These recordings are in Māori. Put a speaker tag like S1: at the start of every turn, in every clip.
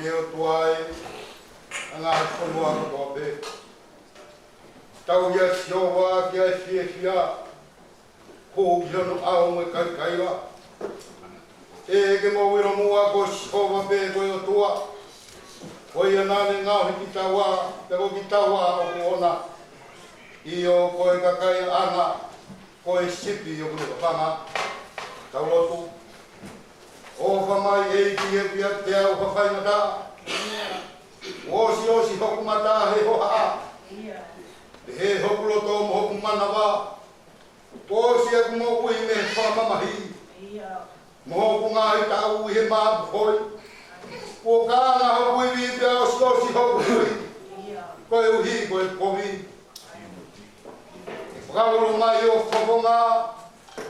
S1: o tuai, anga konua ko be. Tau ia siowa kia fia, ko jono au me kai wa. E ke mo wiro mua ko sova be ko o tua. Ko ia nane ngau ki tawa, pero ki tawa o ona. Io ko e kakai ana, ko e sipi o ko panga. Tau lotu. O whamai e ki e pia te au whawhai mata. Osi hoku mata he hoha a. He hoku loto mo hoku mana wa. Osi e kumo ui me whamamahi. Mo hoku ngāhi ta ui he maa hoi. Ko kāna hoku i vi pia osi hoku hui. Koe uhi, koe kovi. Whakauru mai o whakonga.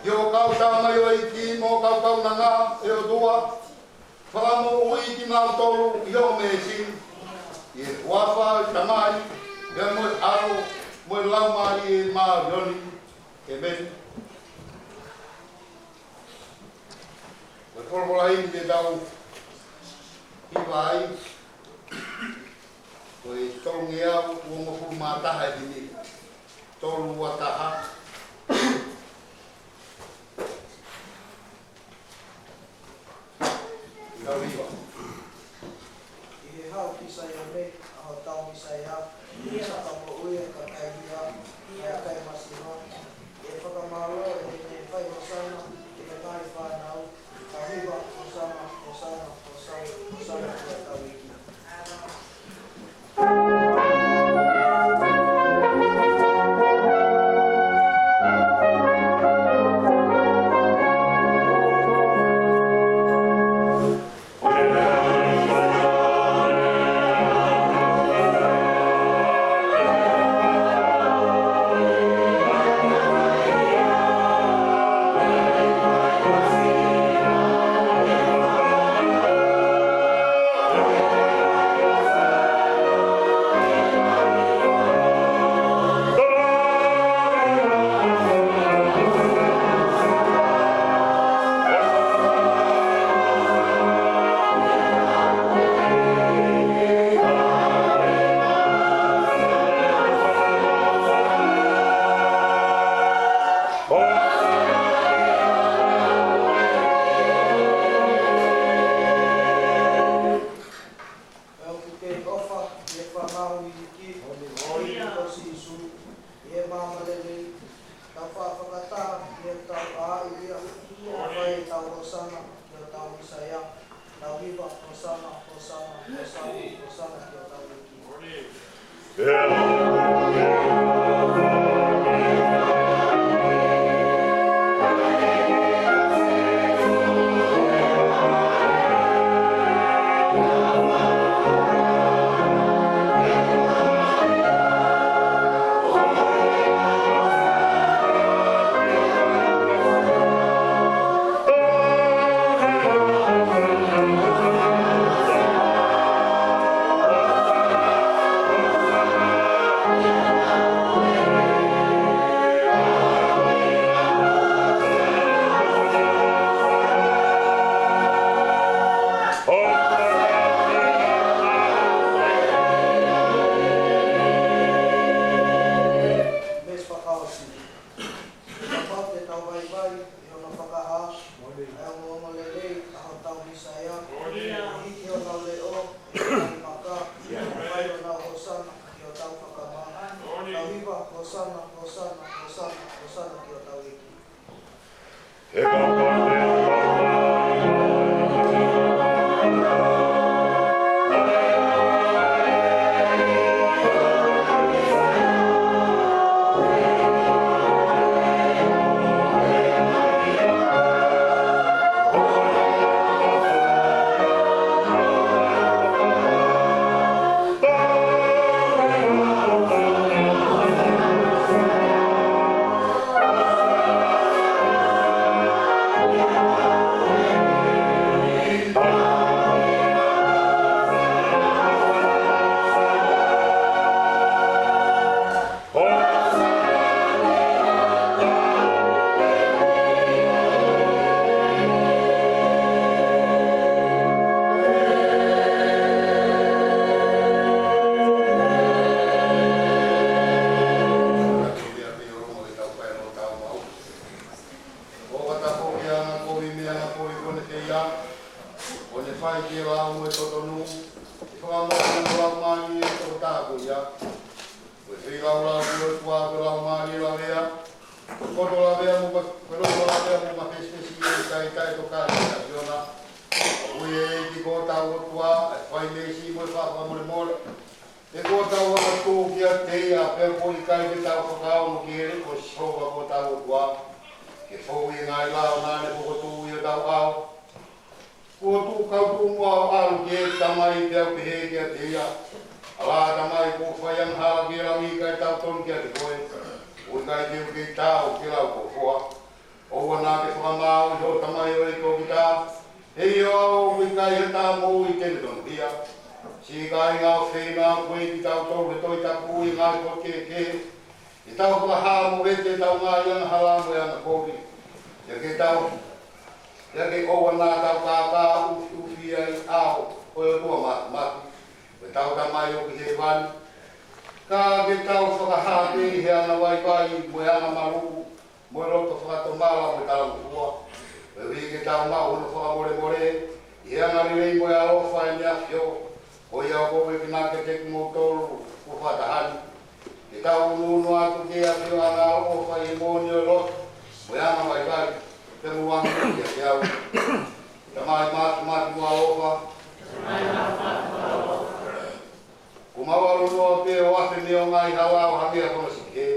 S1: Yo kautau mai o iki, mo kautau na ngā, e o dua. Whakamo ui ki ngā tolu, i o me si. I e wafa, i tamai, e moe aro, moe laumari e mā rioni, e meni. Koe korokola hini te tau, i vai. Koe tolu nge au, ua mokuru mā taha e hini. Tolu ua taha.
S2: I hau ki saia me, aho tau mi saia, sa tamo ui e ka kai hia, e a kai masino, e whakamaro e te whai hosana, e ka kai whanau, ka hiwa, hosana, hosana, hosana, hosana, ki a tau iki.
S3: Oh,
S1: tonu. Whakamotu mani e o tāku ia. Whi laura ua tua kura mani la vea. Koto la vea mo la vea mo mapespesi e kai to kai ka fiona. Ui e ki ko tau o tua, whai mesi mo whaka mole. E ko tau o tō kia te a pēr ko i kai te tau whakao no ki ere ko sihoka ko tau o tua. Ke fōu i ngai lao nāne ko tū i o tau au. Ko tū kau tū mua o aru ki e tamai te au pehe kia te ia. Ala tamai ko whaiang hala ki rami kai tau tonu kia te koe. Ui kai te uki tau ki lau ko fua. Oua nā ke whakamau i ho tamai o e ko ki tā. Hei o au i kai he tā mō i tene tonu pia. Si kai ngā whenā koe ki tau tau he toi taku i ngā ko ke ke. I tau kua hā mo vete tau ngā ianga hala mo e ana kōri. Ia ke tau, ia ke oua nā tau kākā uwhi ai āho, koe o tua mati. Koe tau tamai o ki he wani. Ka ke tau whakahāte i he ana waipai mo e ana maruku, mo e roto whakatomala mo e tala mkua. Koe hui ke tau maunu whakamore, i he ana rirei mo e aofa e mea whio. Ko ia ko e kina ke te kumo tolu ko whatahani. Ke tau nunu atu ke a whio ana o whai mōni o roto. Mo e ana mai kai, te muangi ki a te au. Te mai mati mua ofa. Ko mawaru noa te o afe me o ngai hawa o hangia kona sike.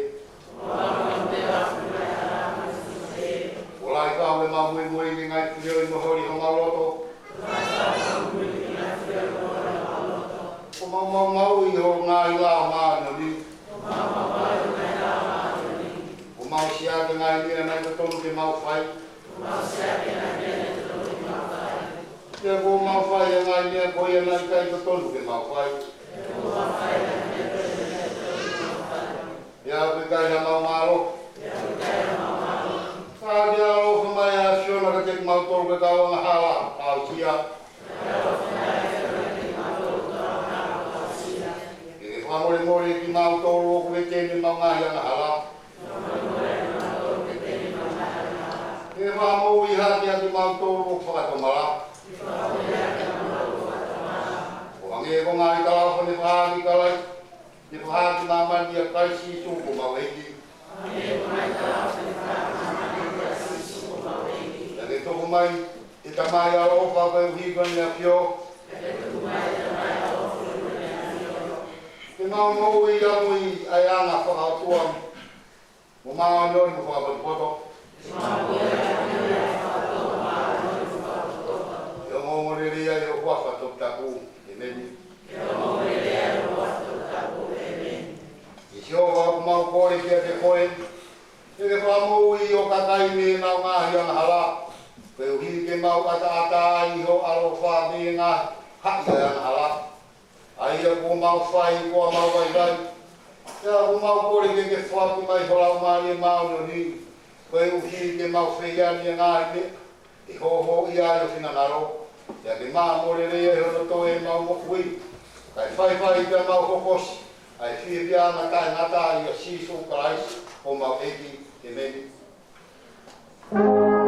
S1: Ko lai kau e mamui mui ni ngai whio i mohori ho maloto. Ko mau i ho ngā i lao māna ni. Ko mau siake ngā i mea nei ka tonu ke mau whai. Ia ko mau whai e ngā i mea koe nei kai ka tonu ke mau whai. Ia koe kai ha mau mālo. Ka kia alofa mai a siona ka te mau tolu ke kau anga hala au sia. Whamore ki mau tōru o kue tēne mau ngāhi ana hala. E whamou i hati ati mau tōru o whakatomara. O ange ko ngāhi kalawha ne whahaki kalai. Ne whahaki mamani a kai si suko mau eiki. Ja ke toku mai e tamai a ofa kai uhikani a whio. Ke mau mau i amu i ai anga whakautua. Mo maa nori mo whakapoto. Ia mau morere ai o wafa tok taku e meni. I si o waku mau kore kia te koe. E ke whamau i o kakai me nau ngāhi ana hala. Koe uhi ke mau ata i ho alo wha me ngā haki ana hala. Aia ko mau whai, ko mau wairai. Ia ko mau kore ke whaki mai holau mani e mau no ni. Koe uhi ke mau wheiani e ngāi me. E ho i ai o whina ngaro. Ia ke maa more rea e hono toe mau mokui. Kai whai pia mau hokosi. Ai whia pia ana kai ngata i a sisu karaisi. O mau eki e meni.
S3: Amen.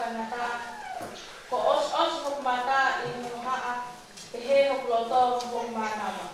S3: kanata. Ko os hok mata in haa he hok loto hok manama.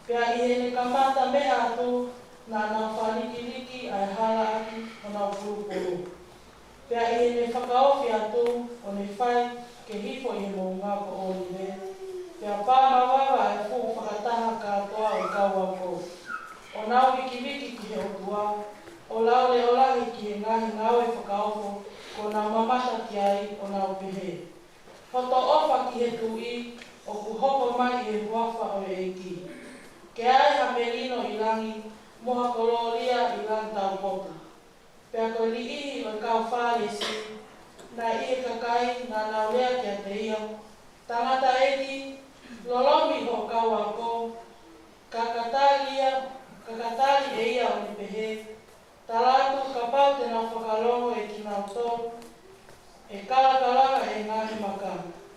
S3: Pea i hene kamata mea atu nā nā whaniki ai hala atu o nā purupuru. Pea i hene whakaofi atu o ne whai ke hifo i he mō ngā ko o ni me. Pea pāmawawa ai fu whakataha katoa o kaua ko. O nau wiki ki he otua, o laure o lahi ki he ngahi ngau e whakaofo ko nā mamata ki ai o nau pehe. Hoto ofa ki he tui o ku hoko mai i he huafa o e ki. Ke ai ha merino i langi, moha koloria i lang tau poka. Pea koe li ihi o kau whāre si, nā i e kakai nā naulea kia te ia. Tangata eki, lolomi o kau ako, kakatali e ia o ni pehe, talatu ka pau te nā whakalongo e ki nā tō, e kalakalaka e ngāhi maka.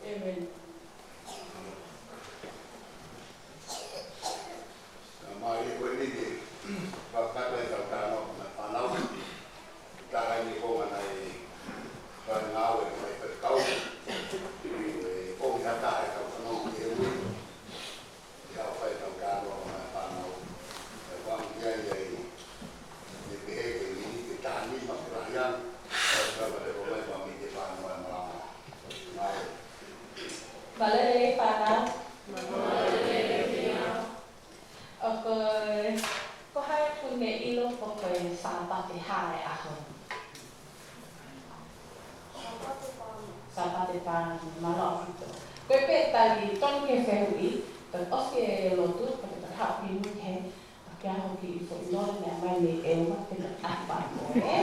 S3: Amen.
S1: Mai koe ni ki whakata i tautano na whanau takai ni konga nei whanau e mai whakau i kongi hata e tautano ki e ui i hau whai tautano na whanau e whangia i peheke i ni ki tāni makurahian e whakata e omai whangi ki whanau e marama. Mai.
S3: Malele whanau. Ko hai pune ilo po koe sāpate hae aho. Sāpate pāna malo hito. Koe pe tali tonu ke whehui, ka oske e lotu, ka te hapi nui he, a kia hoki i fo ilore nea mai ne e ua te apa koe.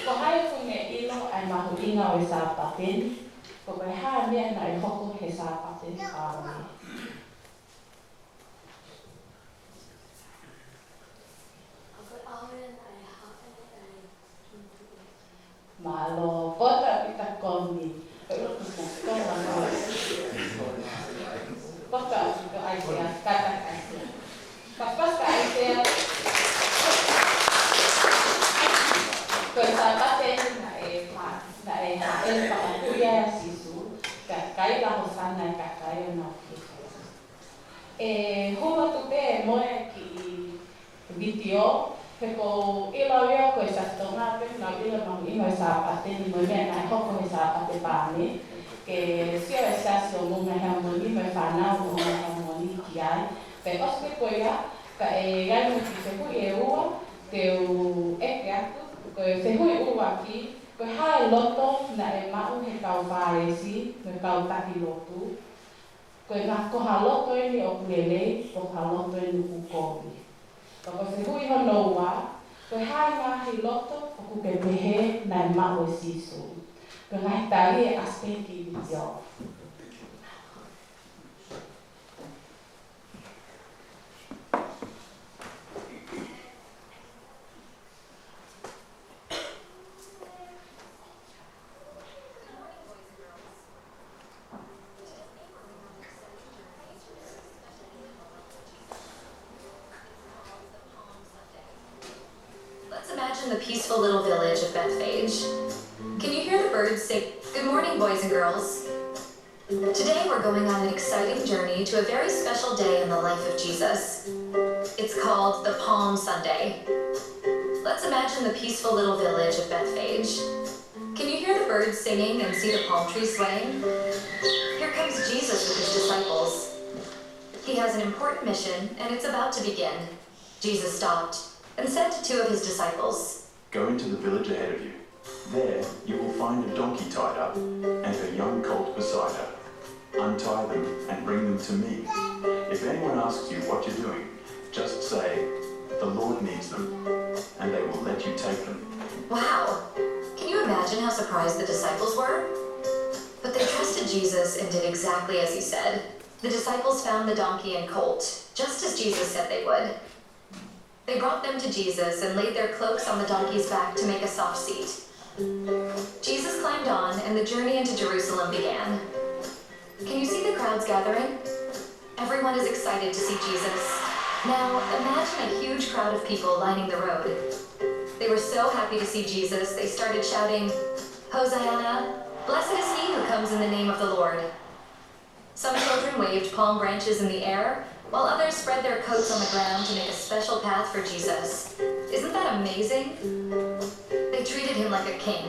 S3: Ko hai pune ilo ai mahu inga o e sāpate, ko koe hae mea na e hoko he sāpate pāne. Malo, kota kita komi. Kota ke Aisyah, kata Aisyah. Pas ke Aisyah. Kesapate na el pakuya sisu, kai la hosana kai na homa tupe moe ki video. Peko ila wea koe sa tonga pe na ila mangi mo sa pate ni mo me na hoko me sa pate pane ke sio esa so mo me ha mo ni me fa na mo ha mo ni ki ai pe oske ko ya ka e ga mo ki se ku e ua te u e ke atu ko se hu ua ki ko ha loto na e ma u he kau pare si me kau taki lotu ko na ko ha loto ni o kulele ko ha loto ni ku ko Ko se hui hono wa, ko hai ngahi loto o ku ke pehe nai maho sisu. Ko ngai tari e aspeki video.
S4: The peaceful little village of Bethphage. Can you hear the birds say, "Good morning, boys and girls"? Today we're going on an exciting journey to a very special day in the life of Jesus. It's called the Palm Sunday. Let's imagine the peaceful little village of Bethphage. Can you hear the birds singing and see the palm trees swaying? Here comes Jesus with his disciples. He has an important mission, and it's about to begin. Jesus stopped and said to two of his disciples,
S5: "Go into the village ahead of you. There you will find a donkey tied up and her young colt beside her. Untie them and bring them to me. If anyone asks you what you're doing, just say, 'The Lord needs them,' and they will let you take them."
S4: Wow! Can you imagine how surprised the disciples were? But they trusted Jesus and did exactly as he said. The disciples found the donkey and colt, just as Jesus said they would. They brought them to Jesus and laid their cloaks on the donkey's back to make a soft seat. Jesus climbed on and the journey into Jerusalem began. Can you see the crowds gathering? Everyone is excited to see Jesus. Now, imagine a huge crowd of people lining the road. They were so happy to see Jesus, they started shouting, "Hosanna! Blessed is he who comes in the name of the Lord." Some children waved palm branches in the air, while others spread their coats on the ground to make a special path for Jesus. Isn't that amazing? They treated him like a king,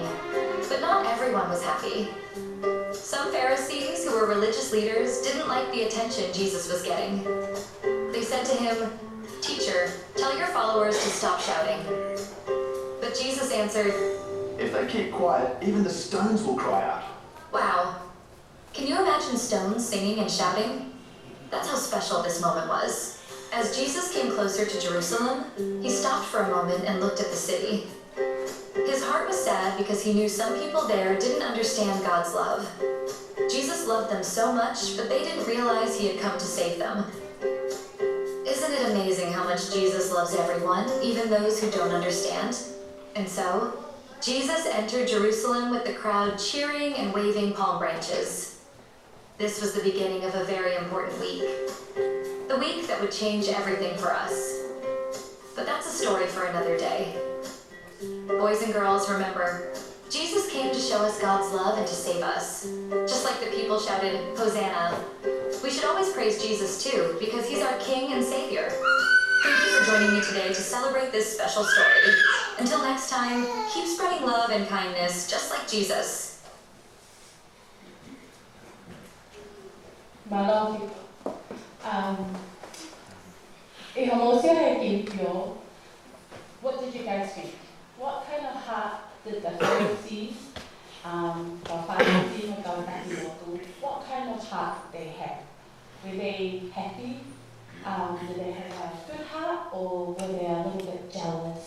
S4: but not everyone was happy. Some Pharisees, who were religious leaders, didn't like the attention Jesus was getting. They said to him, "Teacher, tell your followers to stop shouting." But Jesus answered,
S5: If they keep quiet, even the stones will cry out.
S4: "Wow. Can you imagine stones singing and shouting?" That's how special this moment was. As Jesus came closer to Jerusalem, he stopped for a moment and looked at the city. His heart was sad because he knew some people there didn't understand God's love. Jesus loved them so much, but they didn't realize he had come to save them. Isn't it amazing how much Jesus loves everyone, even those who don't understand? And so, Jesus entered Jerusalem with the crowd cheering and waving palm branches. This was the beginning of a very important week. The week that would change everything for us. But that's a story for another day. Boys and girls, remember, Jesus came to show us God's love and to save us. Just like the people shouted, "Hosanna." We should always praise Jesus too, because he's our King and Savior. Thank you for joining me today to celebrate this special story. Until next time, keep spreading love and kindness, just like Jesus.
S3: Malaki. What did you guys think? What kind of heart did the Pharisees, what kind of heart they had? Were they happy? Did they have a good heart, or were they a little bit jealous?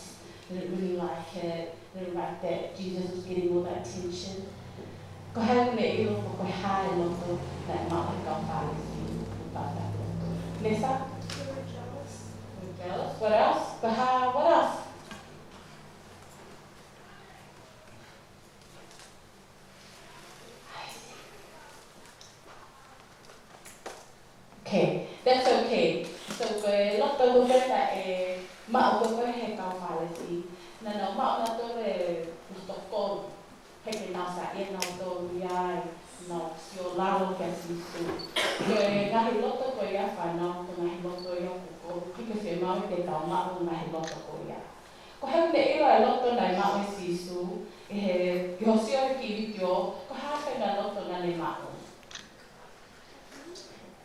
S3: Didn't really like it, didn't like that Jesus was getting all that attention? Ko hea ne I loko koe hae loko that mahi kau whālesi upata. Lisa?
S6: They were jealous.
S3: We're jealous. What else? Ko hea, what else? Okay, that's okay. So koe loto lupe ta e mao koe he kau whālesi. Na no mao na to e ustokon. Heke nā sa e nā tō iai, nā sio laro kia sisu. Koe ngahi loto koe ia whanau, ko ngahi loto ia kuko, hika se mau te tau mao ngahi loto koe ia. Ko heu ne ira e loto nai mao e sisu, e he hosio e ki wikio, ko hawhi ngā loto nā ne mao.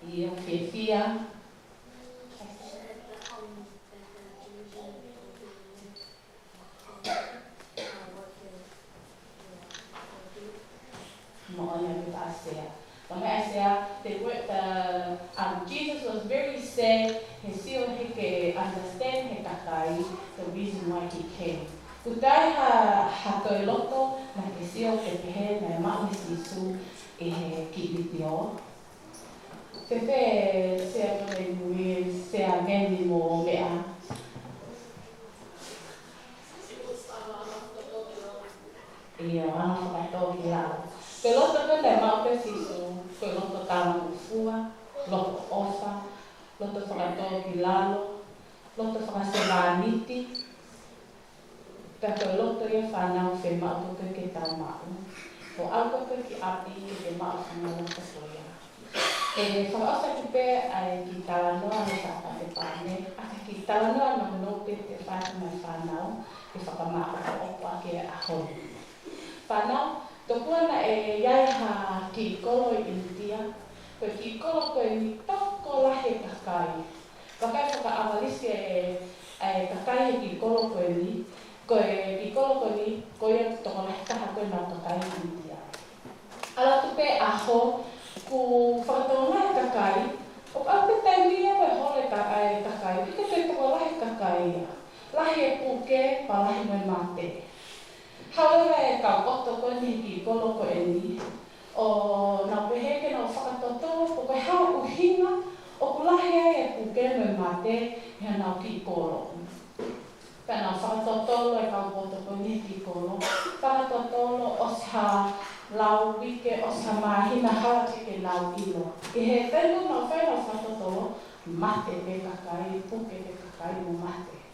S3: I o ke fia. Jesus was very sad. He still understand he kakai the reason why he came. Kutai ha koe loto na ke sio ke pehe na mahi sisu e he kiwitio. Tepe sea tole nui, sea meni mo mea. Ia, ana whakato ki lau. Koe loto kone mau ke sisu, koe loto tāma ufua, loto ofa, loto whakato ki lalo, loto whakasewaniti. Ka koe loto ia whanau whe mau koe ke tau mau. Ko au koe ki api ke mau whanau ka soia. E whakaosa ki pē ai ki tānoa me tāpa te pāne, aka ki tānoa no nope te whātu mai whanau, e whakamau ka opa ke ahoni. Whanau, tokua na e iai ha ki kolo I India, koe ki kolo koe ni toko lahe kakai. Kakai whakaawalisi e kakai e ki kolo koe ni, koe ki kolo koe ni, koe toko lahe taha koe nā kakai India. Ala tupe aho, ku whakatonga e kakai, o au te taimia koe hole kakai, ika te toko lahe kakai ia. Lahe e puke, pa lahe mai mate. However, e ka oto koe ni ki kolo koe ni, o nā peheke nā whakatoto, o koe hao uhinga, o kulahe e puke mai mate, hea nā ki kolo. Pēnā whakatotolo e ka oto koe ni ki kolo, whakatotolo o sa lau wike, o sa mahina haraki ke lau ilo. I he tenu nā whaina whakatotolo, mate pe kakai, puke pe kakai mo mate.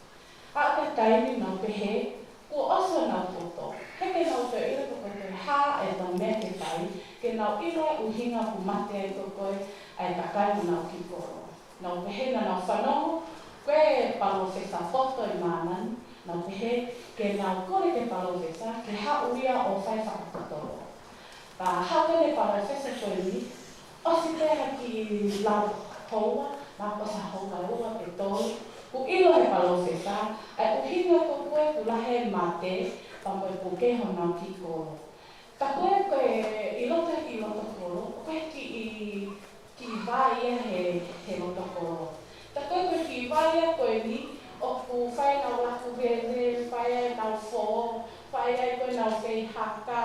S3: A te taimi nā pehe, ko oso nā toto. Heke nau te ira ko koe hā e tau mea te tai, ke nau ira uhinga ku mate e ko koe ai kakai mo nau ki koro. nau pehe na nau whanongo, koe palo whesa whoto I mānan, nau pehe ke nau kore ke palo whesa, ke hauria o whai whakatotoro. Pa haukene palo whesa koe ni, o si pēra ki lau hoa, ma kosa hoka ua pe tōi, ku ilo he palo whesa, ai uhinga ko koe ku lahe mate, pa moe ku keho nau ki koro. Ta koe koe I loto koro, koe ki vaia he loto koro. Ta koe koe ki vaia koe ni, o ku whai nau laku vene, whai ai nau fō, whai ai koe nau whei haka,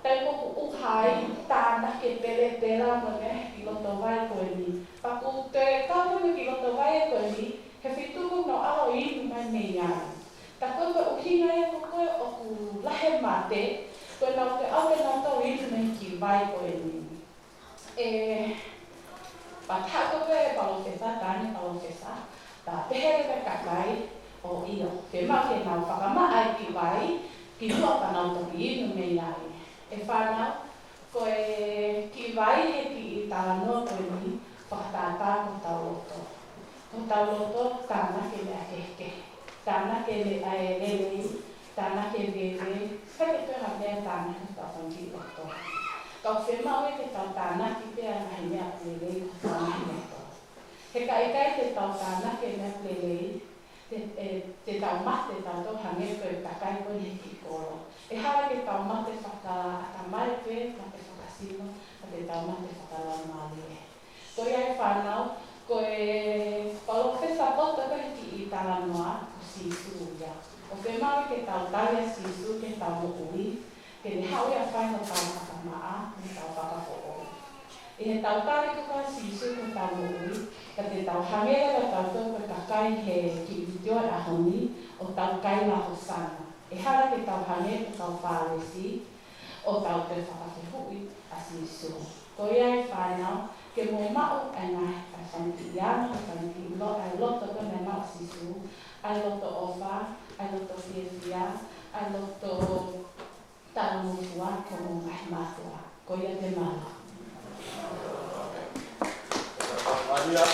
S3: tai koku uhai, tāna ke pere pera mo ne ki loto vai koe ni. Pa ku te kāpuna ki loto vai koe ni, he whituku no ao inu mai nei ai. Ta koe koe uhinga e koe o ku lahe mate, koe nau te aue nau tau inu nei ki vai koe ni. Pa tāko koe palo whesa, tāne palo whesa, ta pehere me kakai o io. Te mau ke nau whakama ai ki vai, ki hua pa nau toki inu nei ai. E whanau, koe ki vai he ki I tāra noa koe ni, whakatātā ko tau loto. Ko tau loto, tāna ke mea kehke. Tāna ke me ae lelei, tāna ke vele, whake toha mea tāna ke tau whanki loto. Kau whenau e ke tau tāna ki pēr nahi mea lelei ko tāna loto. He kai te tau tāna ke mea lelei, te tau mate tau tau hange koe takai koe ni ki koro. E hara ke tau mate whakatamai pe, mate whakasino, te tau mate whakala maali e. Toi ai whanau, koe palo whesa bota koe ki I tāra noa, ko sisu ia. O whenau ke tau talia sisu ke tau mo'ui, ke ne haui a whai no tau whakamaa, ne tau whakafo'o. E he tau tari ko koe sisu ko tau mo'ui, ka te tau hangera ka tau tau koe kakai he ki video a honi o tau kaila ho sana. E hara ke tau hangera ko tau whāresi o tau te whakawhihui a sisu. Ko ia e whainau, ke mō mao ai ngai ai whaniki iana, ai whaniki ai loto ko nei mao sisu, ai loto ofa, ai loto whiawhia, ai loto tāmufua ko mō ngai mātua. Ko ia te mana.
S1: Maria.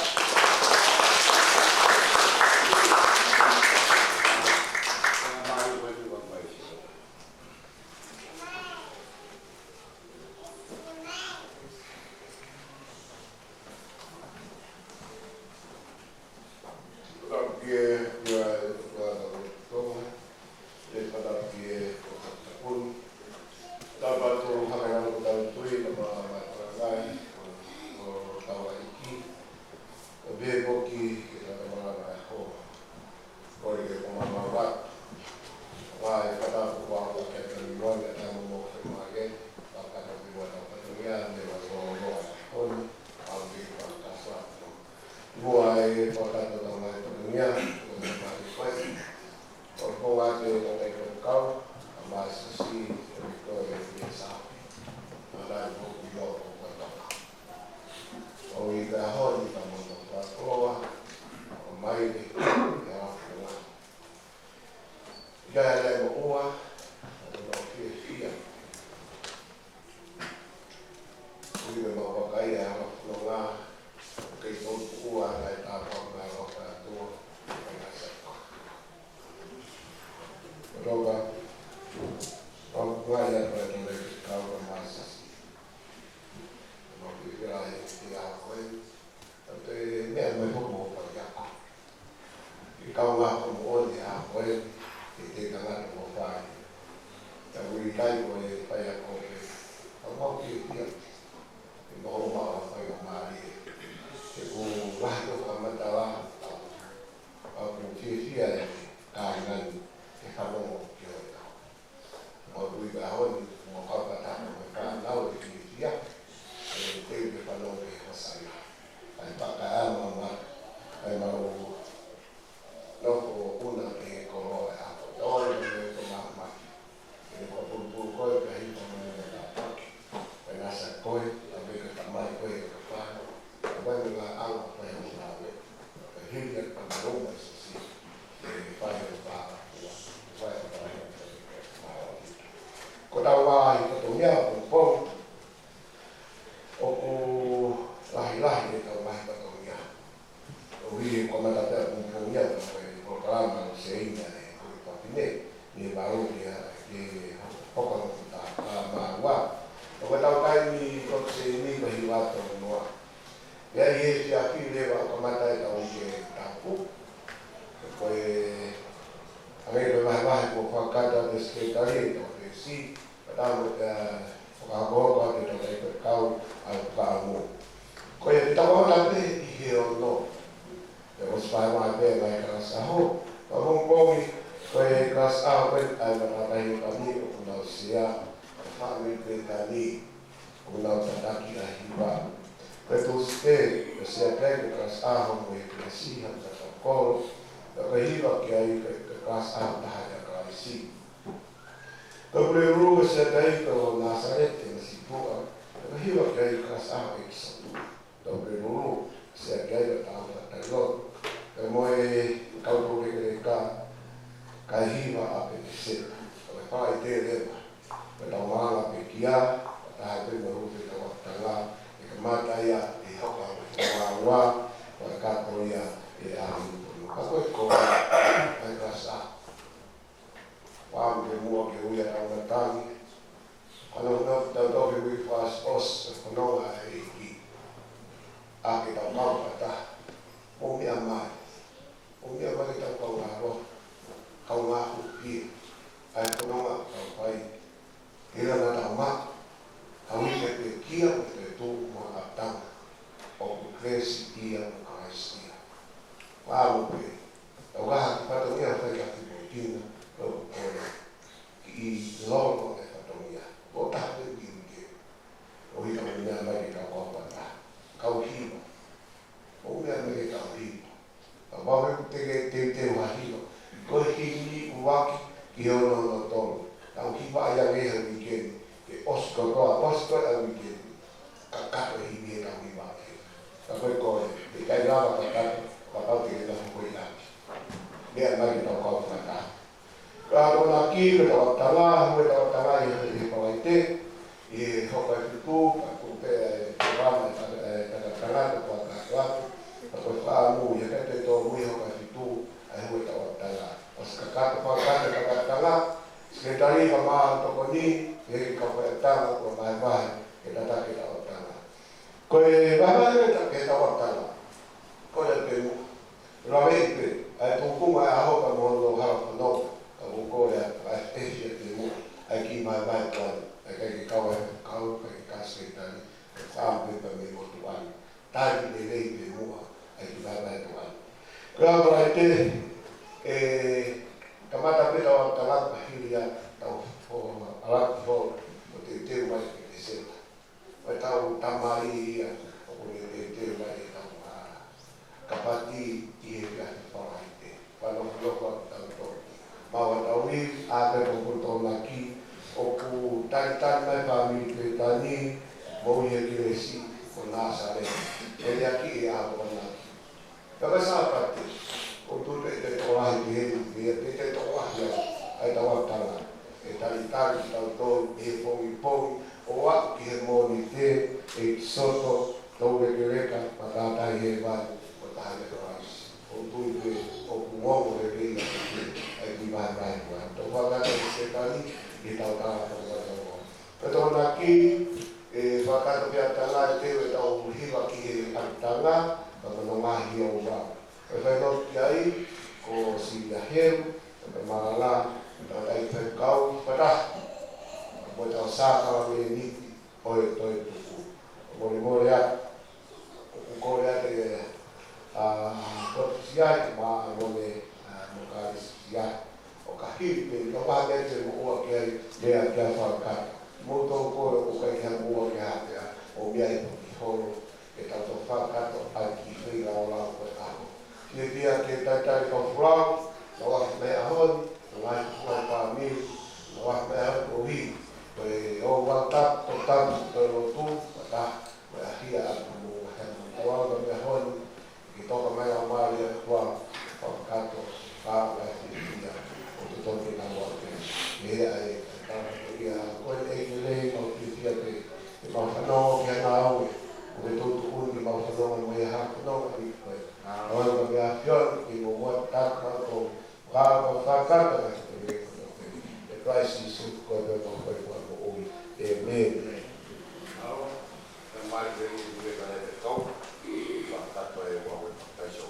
S6: Ui, como ela está com o dinheiro, o programa, não sei, o papinete, e barulho, e pouco não está, mas lá. O que está o time, quando se inicia, ele vai tomar. E aí, esse aqui leva a comandar o que está com. Depois, a gente vai com a carta de secretaria, então, se estamos agora para que o pecado ao carro. Quando estava lá, eu não. Eu vai mais bem, vai cansar. Mas vamos foi cansar, foi a trabalhar comigo, não se há, família ali, não está aqui na riba. Então, você aprende cansar, como é que se chama, o colo, a riba que aí cansar, está aí, assim. Então, primeiro, você tem que o Nazaré, se tua, a riba que aí cansar, isso. Então, primeiro, você aprende a trabalhar. Moi kau ke ka hiva a pe se o pa i te le pe ta mala pe kia ta te mo ru te ta la e ka mata ia e hoka wa ka ko ia e a ka ko ai ka sa wa me mo ke uia ta na tani ano no ta do ke wi fas os no ai ki a ke ta ma ta o mi ama o dia vai estar com a pia, aí com a pai, ele não dá uma, a única que o tu uma atanga, ou cresce ia uma caixinha, claro que o gato para mim foi a figurina, e logo é para mim, botar de dinheiro, o rico me vai que a copa tá, cauquinho, o meu me cauquinho. Bawa ku te wahino. Ko hini uwaki ki ono no tolu. Tau ki wa ya ngeha wikeni. Ke osko a wikeni. Kakato hini e tau i waki. Ka koe koe. Te kai rawa kakato. Kakau te kena huko i laki. Nea mai tau kau kata. Ka kona ki, ka tau tala, hue tau tala i hoi kawai te. I hoka i tutu, ka kupe te rama e tangata kua kakatu. Ako whaamu, ia kete tō mui hoka whitu, ai hui tawa tala. O se kakata whakata kakatala, sekretari ka maa toko ni, e heki ka whae tala, kua mai mai, e tatake tawa tala. Koe wahai ke tawa tala, koe te mu. Raweipe, ai tūkunga e ahoka mohono harapa no, ka kukore ai ehia te mu, ai ki mai mai tuani, ai kei kawa e kau, kei ka sekretari, e whaampepa me motu ani. Tari te rei te mua. Ai ki vai tuan. Kau rai te kamata pita o talak pahiria tau alak fo o te mai ke seta. Vai tau tamai ia o te mai tau kapati i ka fai te. Palo loko tau to. Mawa tau ni a te ko to laki o ku tai mai pa mi te tani mo ia ki resi ko Nazare. Ele aqui a bona. Tapi sahabat, untuk itu orang dia itu orang yang ada waktu tali tahu ipong awak kihemonite soto tahu mereka pada tahun bertahan terus. Untuk itu mau mereka di mana buat. Tahu kata sekali kita tahu tahu. Betul lagi bahkan biar tengah itu tahu hilang ki tengah menengahi orang. Kalau kiai ko si lahir marala dari kau pada boleh usaha ini oi tu boleh ya ko ya de ko siai ma boleh muka siai o kahir pe no va de o kiai de aquela forma muito ko o kai han o kiai ya o biai holo que tanto facato aqui foi lá o carro. Que dia que tá com flor, não vai a hon, não vai para mim, não vai a ouvir. Foi o voltar total pelo tu, tá? Vai aqui a o algo me hon, que toca mais a Maria flor, facato, fala dia, o tudo que não vai ter. E aí, tá? E a coisa é que ele não precisa ter, mas não que não. Betul-betul di bawah pedoman maya hak pedoman di bawah. Orang whakata e Christ is ko te ko o e me
S1: Au, e mai te ui ka le te kau, whakatato e wawe whakaiso.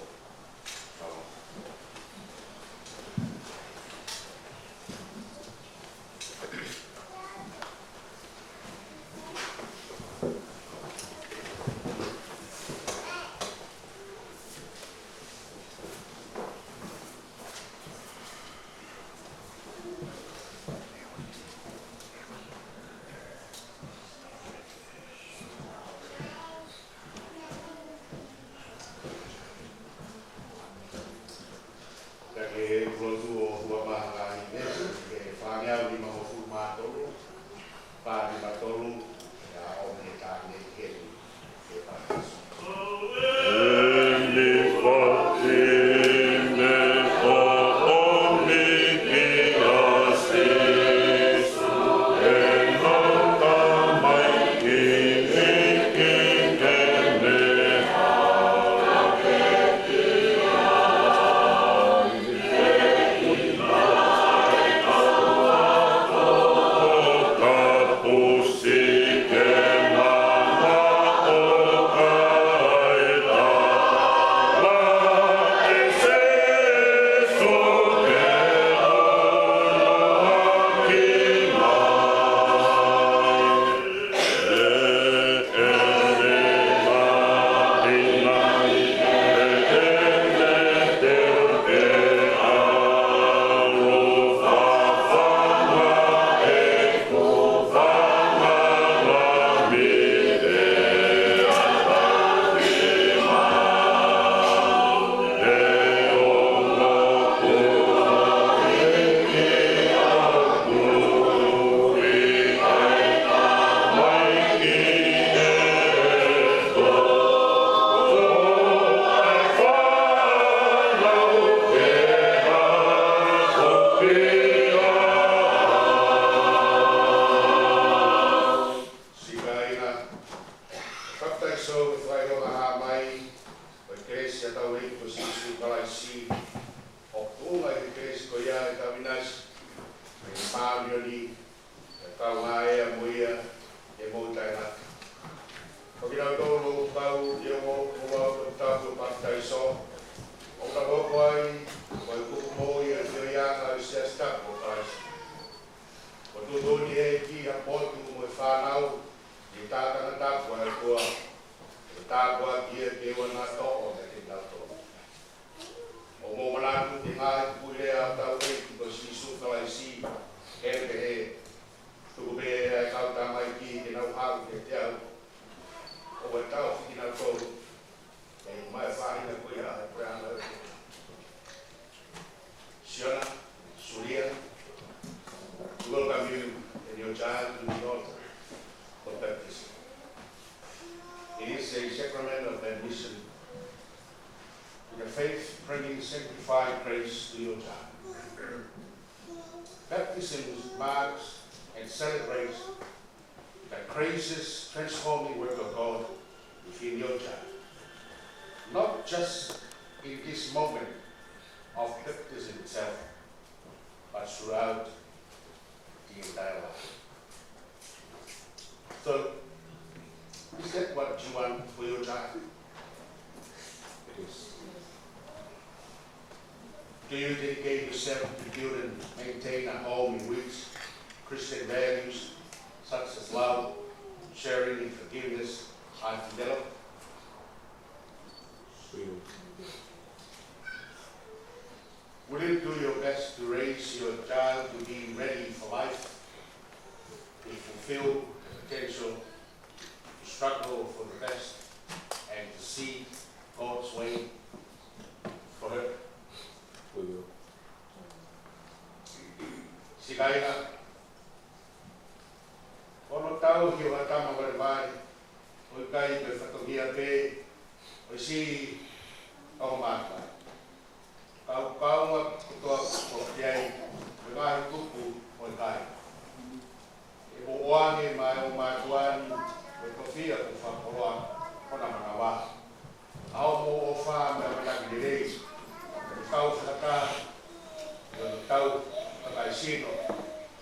S1: sino,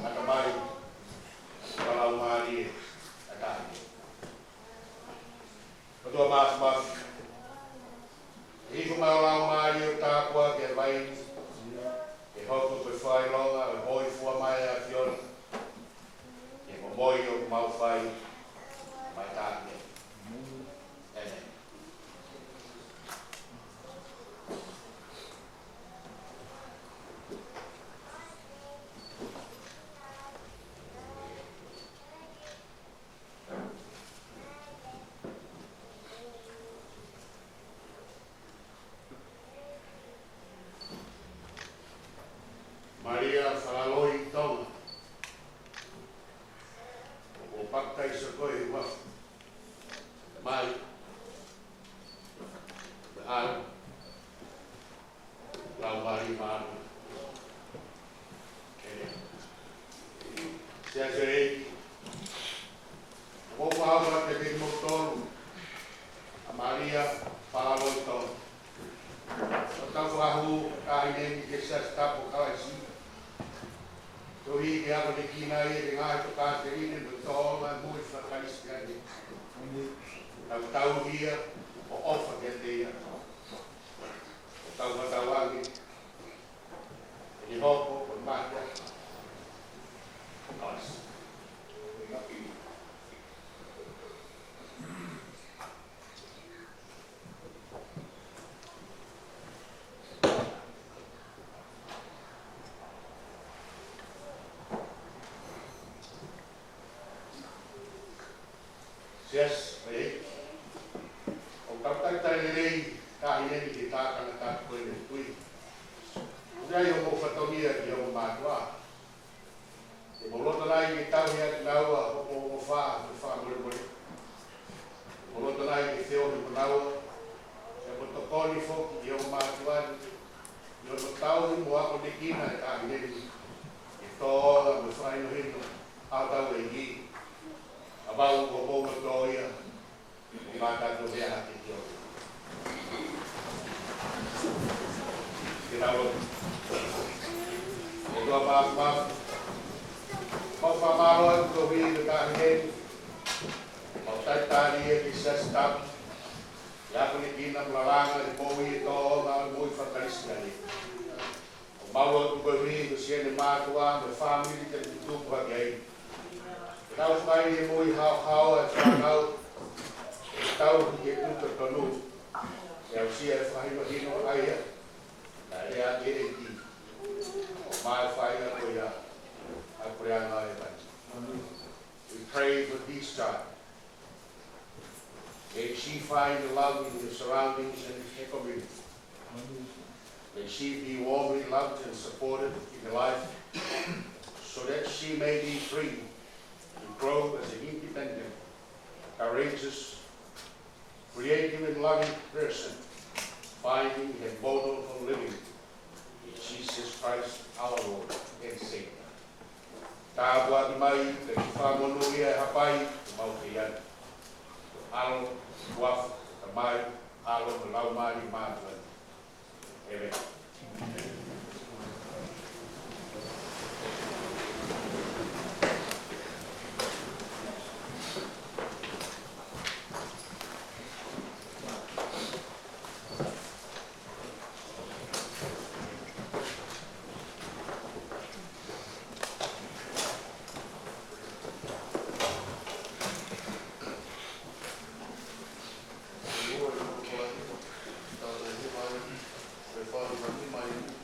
S1: kata mai, kalau mari, ada. Betul mas. Iku mau mari utak wa ke vai, ke hoku ke fai longa, ke boi fua mai a fion, ke boi o mau fai, mai tak. Maria Falaloi Tonga. O pakai sekoi wa. Mai. Al. Lau mari maru. Sia sei. O mau ra te motor. Maria Falaloi Tonga. Tau fahu kaine ke sa tapo kaisi. Tohi ke ako ni kina i nga ito kasi rin ito tola mo sa kaliskani. Tau hia o ofa ke teia. Tau matawangi. Ni hopo o mata. Kas. Yes, baik. Kalau kita lihat kahinan kita akan tak boleh tuh. Udah yang mau fotonya dia mau matwa. Di mulut lagi kita lihat lawa mau fa boleh. Mulut lagi kita mau lawa. Yang protokol itu dia mau matwa. Dia mau tahu mau aku dikina kahinan itu mau faino itu atau lagi. Abang bobo berdoa, maka doa hati dia. Kita ber, itu apa? Kau pamaruan doa dekahin, kau tadi bisa stop. Ya boleh kita melalang bowi itu orang bowi fatalis sekali. Kau doa usia lima tua, berfamili dan itu bagai. Tau fai e moi hau e whanau, tau ke tuta tonu, e au sia e whahino hino aia, na rea e ki, o mai whai a koia, a koreanga e mai. We pray for peace time. May she find love in the surroundings and her community. May she be warmly loved and supported in her life, so that she may be free to grow as an independent, courageous, creative and loving person, finding a model for living in Jesus Christ our Lord and Savior. Tā buat mai, te whamonui e hapai, te mau te iana. Alo, waf, te mai, alo, te lau mari mātuan. Amen.
S7: Father,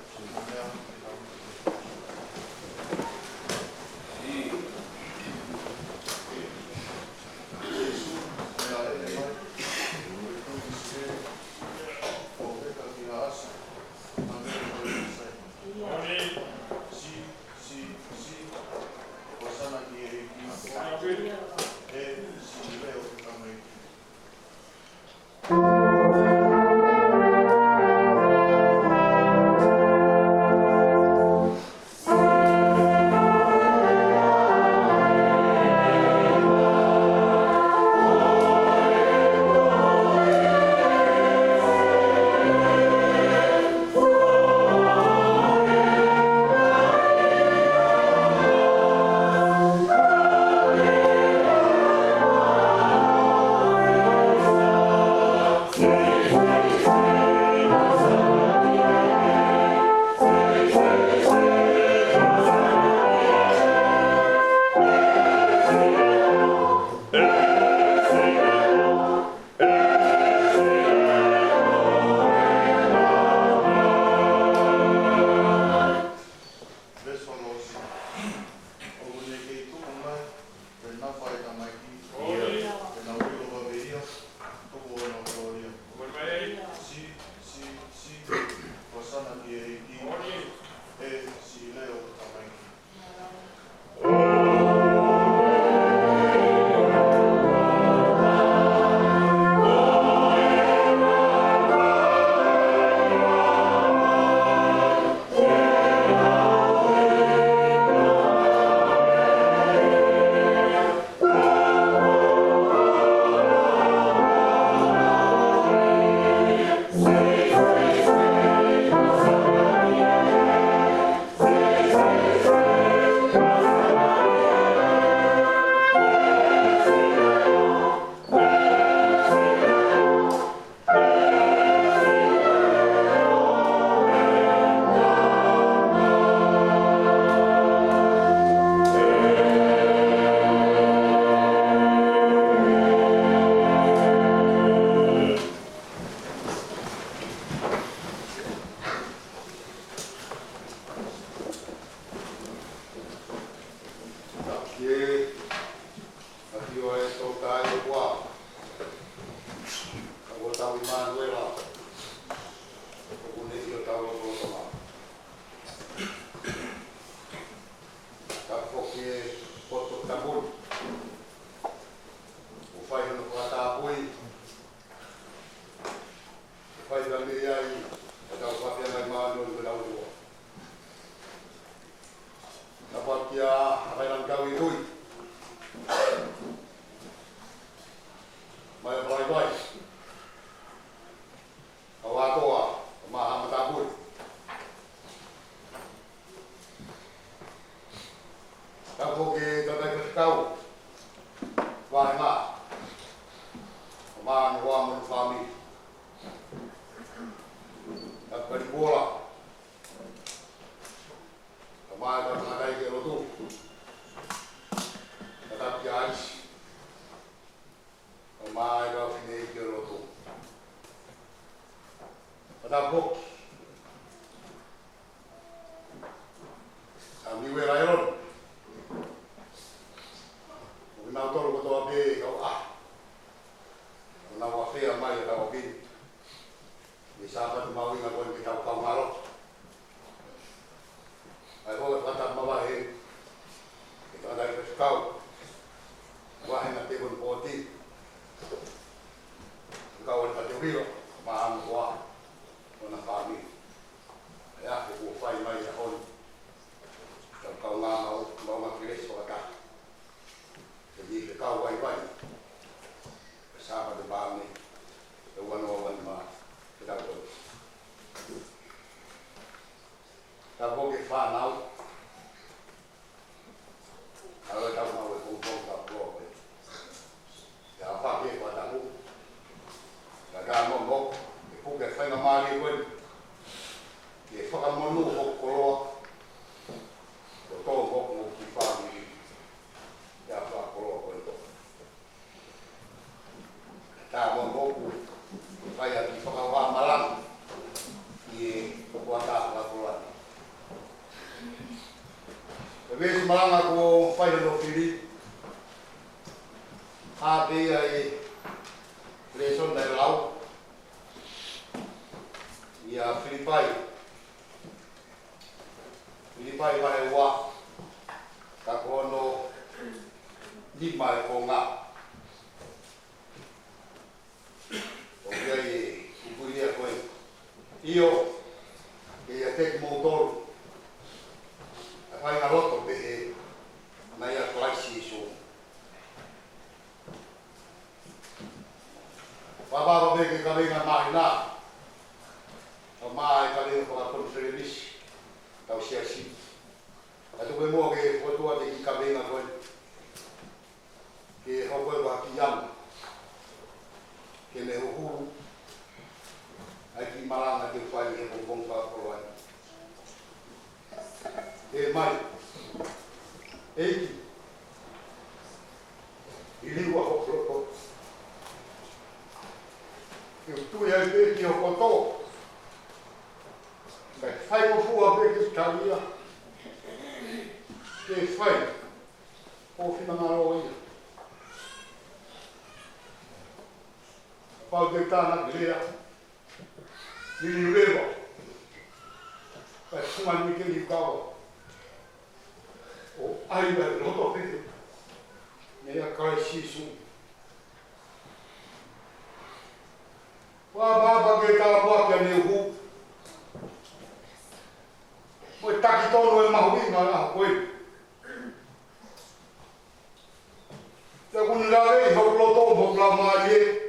S1: fai da me ai, e tau whapea mai māno i rau roa. Na whakia hairan kau i rui. Mai vai vai. Kau atoa, maha matapuri. Kau hoke tatai kau. Vai ngā. Maa ni wā munu whami. Kari bola. Maa ka ngatai ke rotu. Katapi ais. Maa ka whine ke rotu. Katapoki. Sa miwe rairon. Nau tolu kotoa pe kau nau whawhea mai e tau pini. Ni sāpatu mawinga koe ki tau kau ngaro. Ai hoa whatat mawahe. Ki tātai pesu kau. Wahe na te kunu pōti. Kau e pate wilo. Mahamu hoa. Ona whāmi. E ake kua whai mai e honi. Tau kau ngā mau makiresi whakata. Jadi ke kau wai wai, bersama de bami, de wan ma, kita tu. Kalau kita fanau, kalau kita mau kumpul tak boleh. Ya apa ke buat aku? Kalau mau mau, aku ke sana mari pun, ke fakam monu hok kolok, betul hok mau kifani. Ya apa kolok itu. Tak mau saya di Pekawah Malang di Kuala Labuan. Tapi semalam aku pai do Fili. Hati ai leson dari laut. Ya Filipai. Filipai pai wa. Kakono di mai konga. Okai iburia koe. Io e tek motor. Fai na roto pe na ia classe so. Baba be ke kale na mahina. O mai kale ko a kon service. Tau siasi. Atu be mo ke foto de ki kale na koe. Ke ho koe wa ki yang. Ke le uhuru. Ai maranga te fai e bom pa proai. E mai. Ei. Ili wa ho. Eu tu ia ver que eu contou. Mas fai o fua ver que caminha. Que fai? O final na loja. Pau deitar na grelha. Ele leva. Mas uma amiga ele ficava. O ainda não tô vendo. Meia cara xixi. Baba que tá boa que é meu. Foi tá que todo é maui na coi. Segundo lá ele voltou para Maria.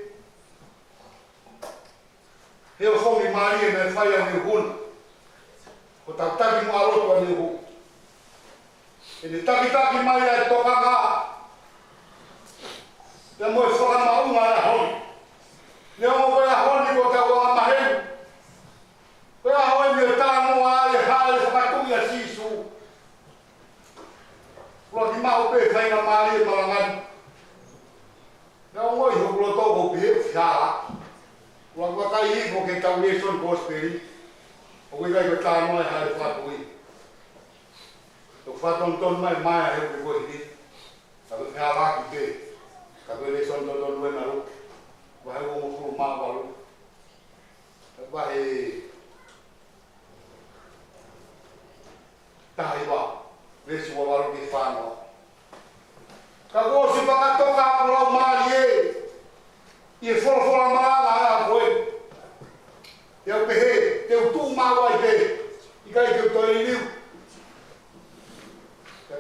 S1: Eu sou de Maria, me faz a meu. O tá que malo para meu. Ele tá que Maria toca lá. Temos só uma na Não vai a honi ko ka wa mahen. Vai a honi ta no ai hal sa tu ya sisu. Lo di mau pe kai na mali malangan. Não oi ho lo to ko pe sa. Lo ko kai ko ke ta leson gospel. O we vai ta no ai hal fa tu. To fa ton mai mai he ko hi. Ta ko ha la ki pe. Ka ko leson ton we na lo. Vai o rumah baru, vai tahiba, vesi o baru di fano. Kalau si bakato kaplo malie, e fora malala foi. Eu peguei, eu tu mau ai pe. I kai que to i liu.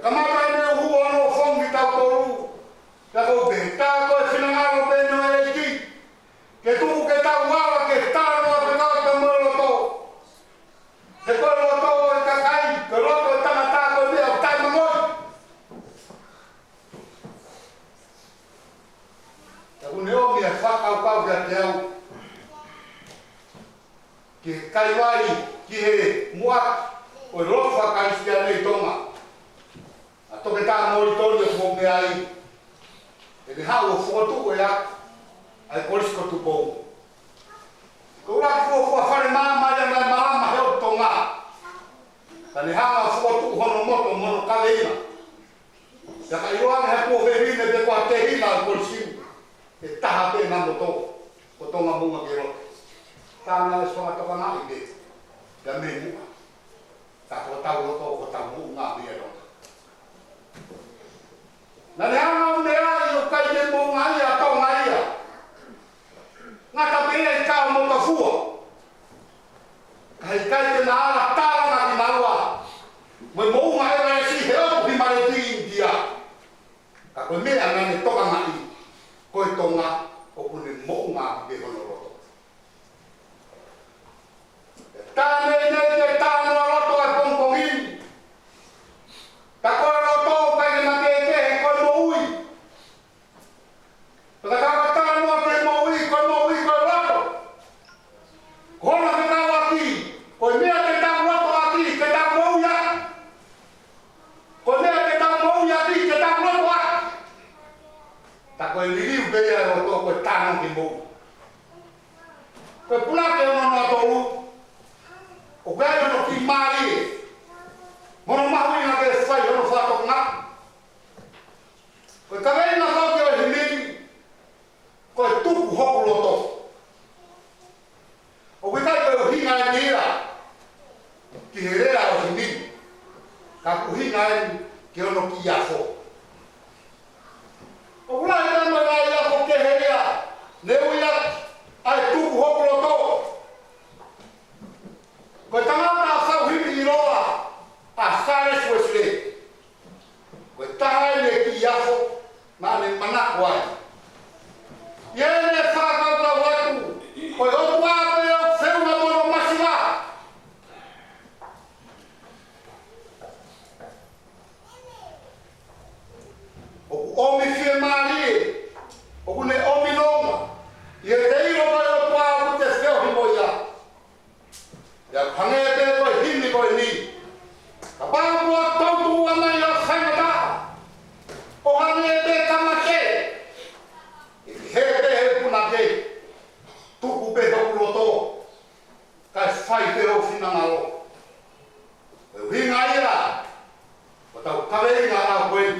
S1: Ka mata me hu ono fong ki tau toru. Ka ko be ta ko finanga pe no e ki. Que tu que tau wala que está no pe ka te mo lo to. Te ko lo to e ka kai, ko lo to ta mata ko me o ta mo. Ka un eo mi fa ka pa ga teu. Que kai vai ki he mua o rofa kai sia nei tonga a to que ta mo to de mo me ai e de ha o foto e a ai polis ko tu bo ko la ko fa mama ya mama he o tonga ta ni ha o foto hono moto mono kaleina ya kai yo ha ko ve ni de ko te hina polisi e ta ha pe na moto o tonga bunga ke ro tana so ta kana ide ya me mu ta ko ta wo to ko ta mu nga me ro na le ana me ai o kai de mo nga ya ta nga ya nga ta pe ai ka mo ta fu kai de na la ta na ki na wa mo mo nga e si he o bi ma le ti dia ka ko me ana ne to ka nga i ko to nga o ku ne mo nga be ho ro Tane ne tano roto a pompongin. Ta ko roto pa ni makeke ko mo ui. Ta ka tano pe mo ui ko roto. Ko na me na aquí. Ko me te ta roto aquí, que ta mo ya. Ko me te ta mo ya aquí, que ta roto a. Ta ko ni liu be ya roto ko tano ki mo. Ko pula ke no no to o gaio no ki mari mono mahui na ke fai no fa to na ko ka vei na ko ke himini ko tu ho lo to o we ka ko hinga ni ra ki herera o himini ka ku hinga ke no ki ya fo o la ina no la ya ko ke heria ne uya ai tu ho lo to ko tangata sa himi roa a sare swesle ko taha le ki yafo na le mana kwai ye ne fa ka ta watu ko o wa pe o fe una mono masila o mi fi mari o ne o mi longa ye dei ro ba o pa o te fe o moya ya pange pe ko himni ko ni apa mo to tu ama ya khangata o hange pe kamake he pe punake tu ku pe do loto ka fai pe o finangalo winga ira o ta kale nga na kwen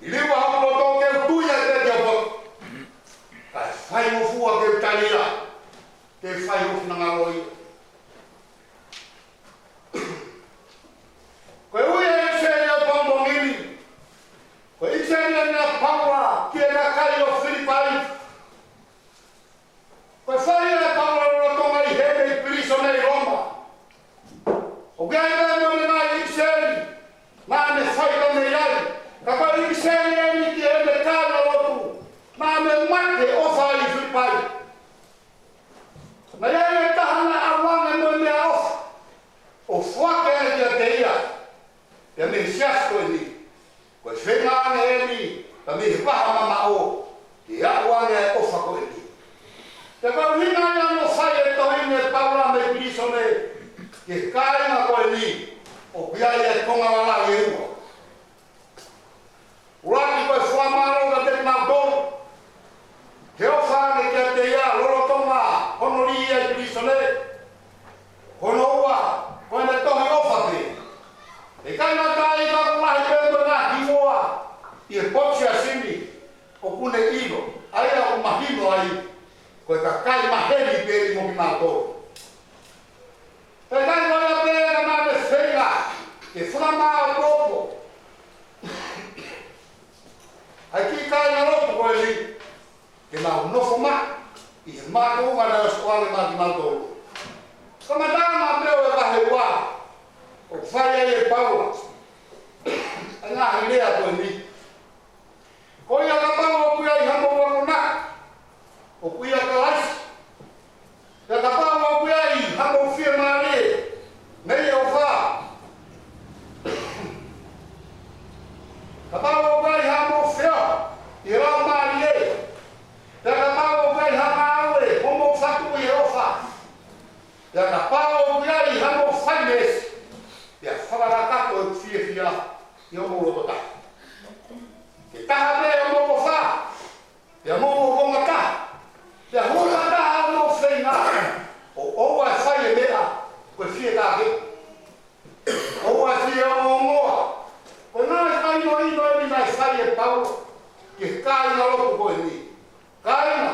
S1: ile wa ho loto ke tu ya te jabo ka fai mo fu a ke talia te fai o na ngaloi ko ui e se ya pombo ngini ko i se na pawa ki na kai o filipai ko fai na pawa ro to mai he de priso nei Roma o ga na no na i se ma ne fai do nei ai ka pa i se ni ki e me kala o tu ma me mate o fai filipai na ia ta hana awanga no me off o fuaka e te ia e me siasko ni ko fenga ne ni ta me pa mama o ki awanga o fako ni te pa winga ya no sai e to ni paula me prisone ke kai na ko ni o bia e konga wala ye o ura ko fuamaro ga te na do ke o fa ne ke te ia loro tonga honori e prisone hono wa ko ne to hi o fa te e kai na kai ka ko mai pe na hiwa e pochi asini o kune ilo ai a o mahino ai ko ka kai maheli pe mo ki na to te kai no ya pe na me fenga e flama o popo aqui kai na lopo ko ele que na no fuma I mātua na skoale mati maltolo. Kamatama meu e wahewa. O whaia e paua. Nga hilea koe ni. Ko ia ka paua o kuia i hamo wakona. O kuia ka lasi. Ia ka paua o kuia i hamo fia maare. Nei o wha. Ka paua o kuia i hamo fia. I rao maari e. Ia ka paua o kuia i hama aue. Homo whatu i ofa. Ia ka paua o kuia i hamo whaines. Ia whakarakato e fia i o moro ta. Ke taha me o moro wha. Ia moro konga ta. Ia hula ta o moro whainga. O oua e whai e mea. Koe fia ta ke. Oua e fia o ngoa. Koe nā e kai no ino e mina e whai e pau. Ke kai na loku koe ni. Kai na.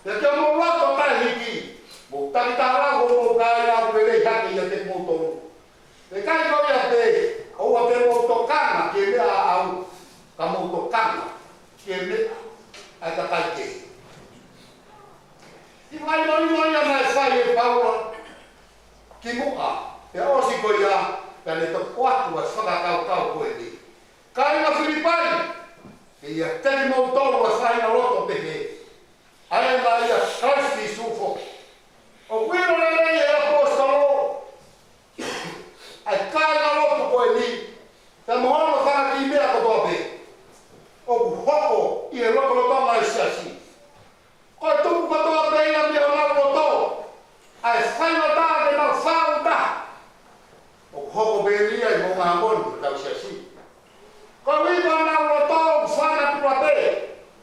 S1: Ia ke o moro lato tai hiki. Mo takitara o moro kai na o pere haki ia te motoru. E kai koe a te. Oua te motokanga ke mea au. Ka motokanga ke mea ai ka kai ke. I vai no ia mai whai e paua ki mua. E osi koe ia ka ne to kuatu a whakakau koe ni. Kai na Filipai ke ia teki motoru a whai na loto pehe. Ai na ia Christi sufo. O kuiro le e apostolo. Ai kai na loto koe ni. Te mohono whakaki mea kotoa pe. O hoko i e loko loto mai siasi. Koe tuku kotoa pe ia mea mau loto. Ai whaina tāke nau whau ta. O hoko pe lia i monga hamoni tau siasi. Koe wipa nau loto whana tua pe.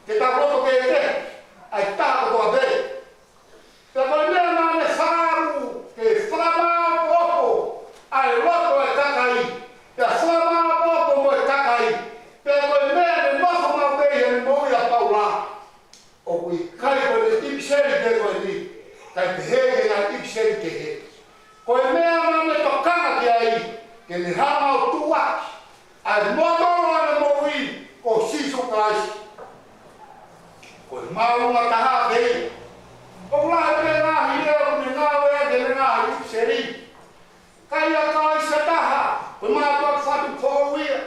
S1: Ke tau loto pe e te. Ai tā kotoa pe. Te koe mea nane wharu. Ke whamau hoko. Ai loto e kakai. Te whamau hoko mo e kakai. Te koe mea ne noho mau pe e moi a paula. O kui kai koe ne ipseri te koe ni. Kai te hege na ipseri te he. Koe mea nane tokanga ki ai. Ke ne hamau tuaki. Ai motoro ane moi ko sisu kaisi. Koe maunga taha pei. O lahe pe ngahi leo ne ngawe ke ne ngahi ipseri. Kai a kaisa taha. Koe mātua whatu fōuia.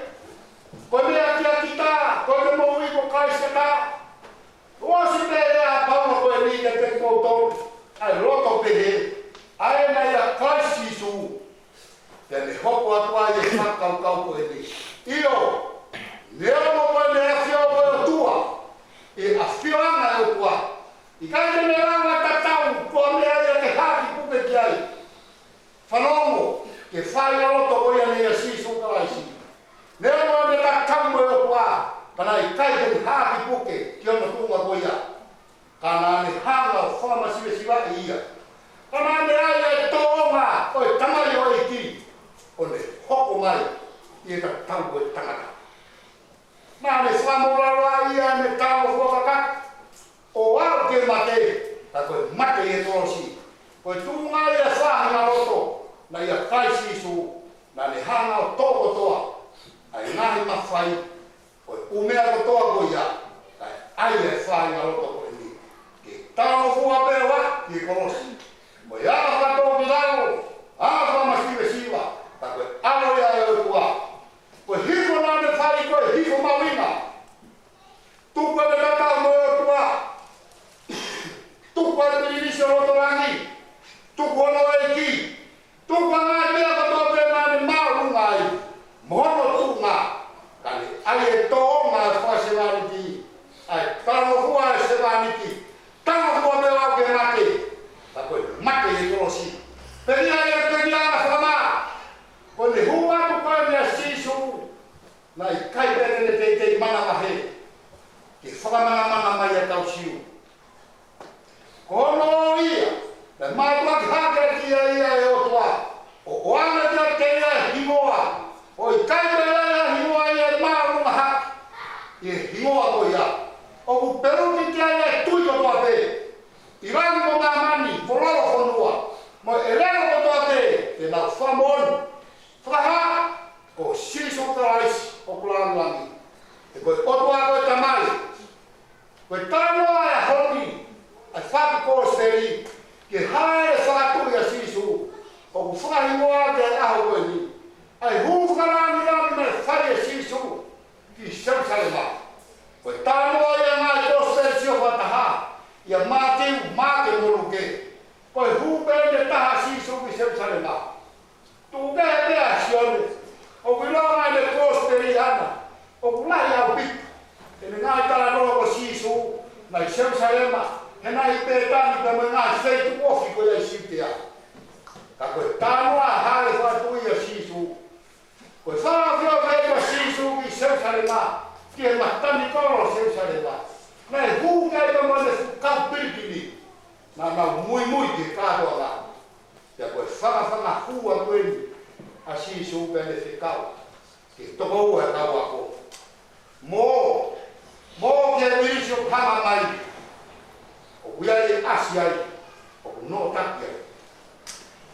S1: Koe mea kia kita. Koe ne moi ko kaisa taha. Oasi te ea pauma koe ni ke te koutou. Ai roto pehe. Ai na ia kaisi su. Te ne hoko atua i e whakau koe ni. Io. Leo mo koe ne a whio koe tua. E a whioanga e o tua. I kai te ne ranga tatau. Koa mea ia ke haki puke ki ai. Whanongo. Ke whai a roto koe ne a sisu kalaisi. Leo mo ne tatau e o tua. Kana i kai te haki puke ki ona tunga koia. Kana ne hanga o whama siwe siwa e ia. Kana ne ai e toonga o e tamari o e ki. O ne hoko mai i e ta tau e tangata. Nā ne whamorara ia ne tau whakaka. O au ke mate, ta koe mate e torosi. Koe tunga ia whahanga roto. Na ia kaisi isu, na ne hanga o toko toa. Ai ngahi mawhai. Umea kotoa koia, kai ai e whāinga roto koe ni. Ke tano fua pewa, ki korosi. Mo ia whakato ki rao, āwha masiwe siwa, ta koe alo ia e kua. Koe hiko nane whai koe, hiko mawina. Tuku e kakao mo e kua. Tuku e pirinisi roto rangi. Tuku ono e ki. Tuku ngai mea kotoa pe nane maurunga ai. Mohono tunga. Kali ai e toonga e whasewaniki. Ai tano hua e sewaniki. Tano hua me lau ke mate. Ta koe mate e korosi. Peri ai e peri ana whama. Koe ne hua tu koe mea sisu. Na i kai pere ne te mana wahe. Ke whakamana mai e tau siu. Kono ia. Te mātuaki hake ki ia e otua. O ana kia te ia himoa. O i kai pere himoa ia e maarunga haki. I himoa ko ia. O ku peruki kia ia e tuiko toa te. I rangi mo ngā mani, fororo whanua. Mo e reo ko toa te, te nau whamoni. Whaha, ko siso karaisi o kulangangi. E koe otua koe tamai. Koe tanoa e honi, a ai whaka kōsteri, ke haere whakatui a sisu, o ku whakahi moa ke aho koe ni, ai hūwhakarani rani mai whare a sisu, ki Jerusalema. Koe tānoa ia ngai kōsteri sio whataha, ia mātiu māke moruke, koe hūpere taha sisu ki Jerusalema. Tūkehe pea sione, o kuiloa ngai le kōsteri ana, o kulahi au pitu, e ngai tala noa ko sisu, nai Jerusalema, he nai pētani ka me ngai seitu ofi ko ia siutea. Ka koe tānoa hare whatui a sisu. Koe whawhio vetua sisu ki Jerusalema, ki he matani koro Jerusalema. Nai hūkai ka mone kau pirikini, nā mau mui ki kātoa la. Ia koe whanga hua koeni a sisu pene whikau, ki toko ua kau ako. Mō ke wirisio pama mai, o kuiai e asi ai, o ku no taki ai,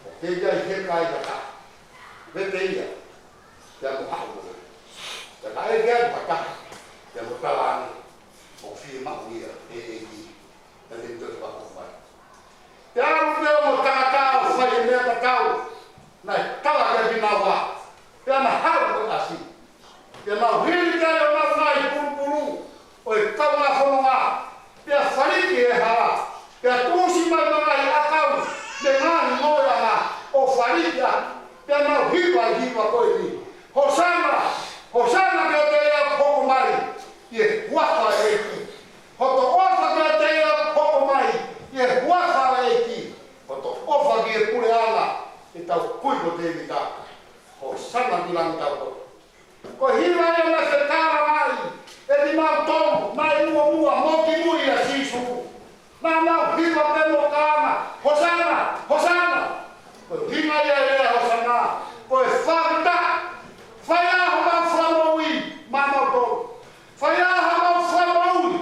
S1: o ke iai he kai kata, vete ia, te amo hau mo, te kai ke ai kata, te amo talani, o whie mau ia, e ki, te te te wako mai. Te amo te amo kakao, whai mea kakao, nai tala ke binawa, te amo hau mo asi, te mau hiri kai o mau ngai puru, o e kaunga whanonga, pia whariki e hara, pia tūsi mai mai akau, te ngāni moiranga o wharika, pia mau hipa koe ni. Hosana ke te ea poko mai, i e huafa e ki. Hoto ofa ke te ea poko mai, i e huafa e ki. Hoto ofa ki e pure ana, e tau kuiko te mitaka. Hosana ki langi tau koe. Ko hiwa e na se kāra mai, e di mau tomu, mai mua, moki mui a sisu. Nā mau hiwa te mo kāma, hosana. Ko hiwa e rea hosana, ko e whakita, whai aho mau whamaui, ma mau tomu. Whai aho mau whamaui,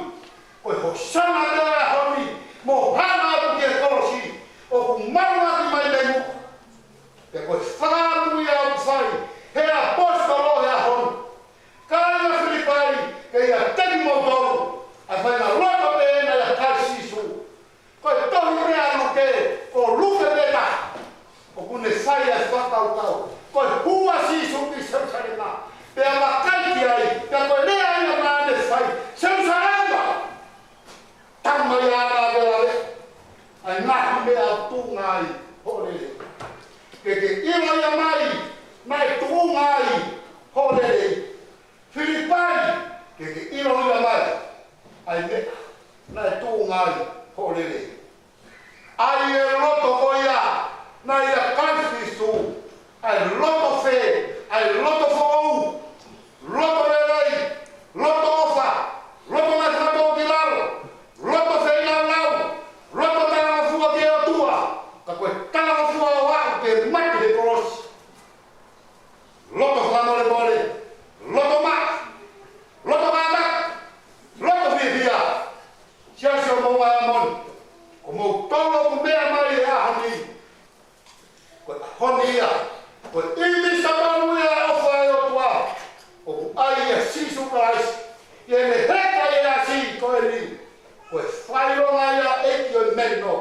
S1: ko e hosana te rea honi, mo hana atu ki e korosi, o ku maru ati mai le muku. Te ko e whakamui au whai, he apostolo he ahon. Kāinga Filipai, ke ia teki motoru, a whai na roto pe ena ia kai sisu. Koe tohi rea luke, o luke beta, o kune whai a whakautau. Koe hua sisu ki Jerusalema, pe a makaiti ai, pe a koe rea ia nāne whai. Jerusalema! Tama ia ana vela le, ai nahi mea tūngai, horere. Ke ilo ia mai, nai tūngai, horere. Filipai, ke ilo ia mai, ai mea, nai tūngai, horere. Ai e roto koia, nai a kanfisu, ai roto fe, ai roto fou, roto lelei, roto ofa, roto nai whato ki laro, roto fe lau, roto tanga fua ki atua, ka koe tanga fua o wako ke mati he korosi. Roto whamore, roto mak, roto mamak, roto whiwhia, siasio mo mai amon, ko mo tolo ku mea mai e ahani, ko honi ia, ko imi samanu ia ofa e otua, o ku ai e sisu krais, i e me heka e a si ko e ni, ko e whaironga ia eki o merino,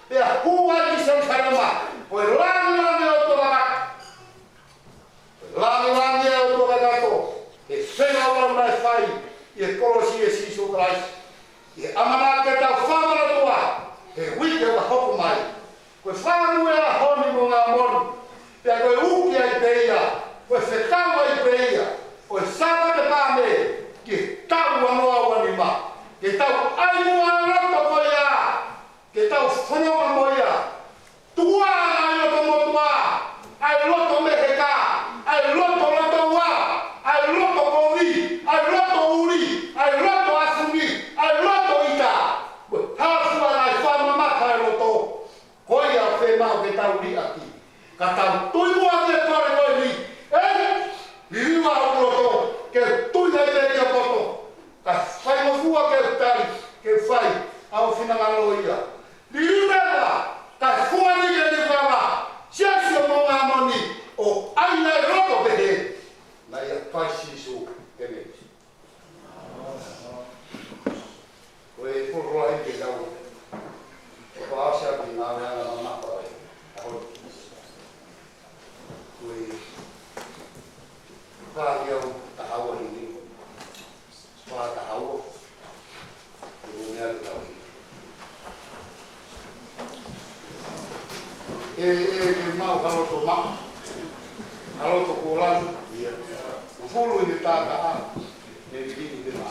S1: e a hua ki Jerusalema, ko e langi o toa maka, langi e o toa gato, e whenga wala mai whai, i e korosi e sisu krais, i e amana ke tau whamara tua, he wike wa hoku mai. Koe whāmu e a honi mo ngā monu, pia koe uki ai peia, koe whetau ai peia, koe sāpa te pāme, ki tau anoa wanima, ki tau aimua roto koia, ki tau whanonga moia, tua ai roto motua, ai roto meheka, ai roto wa, ai roto kovi, ai roto uri, ai roto asumi, ai roto ita, koe hāfua nai whamamaka e roto, koia whenau ke tau li aki, ka tau tuimua ke kore koe li, liwa au roto, ke tuina i te kia poto, ka whai mofua ke utari, ke whai, au whinangalo ia. Liwa, ka whuani ke ni whawa, siasio mo ngā moni, o aina e roto pehe, na ia kai sisu e mesi. Koe purua i ke tau, ke mau haloto ma. Haloto kolan. Ufulu ni tata. Ne dini de ma.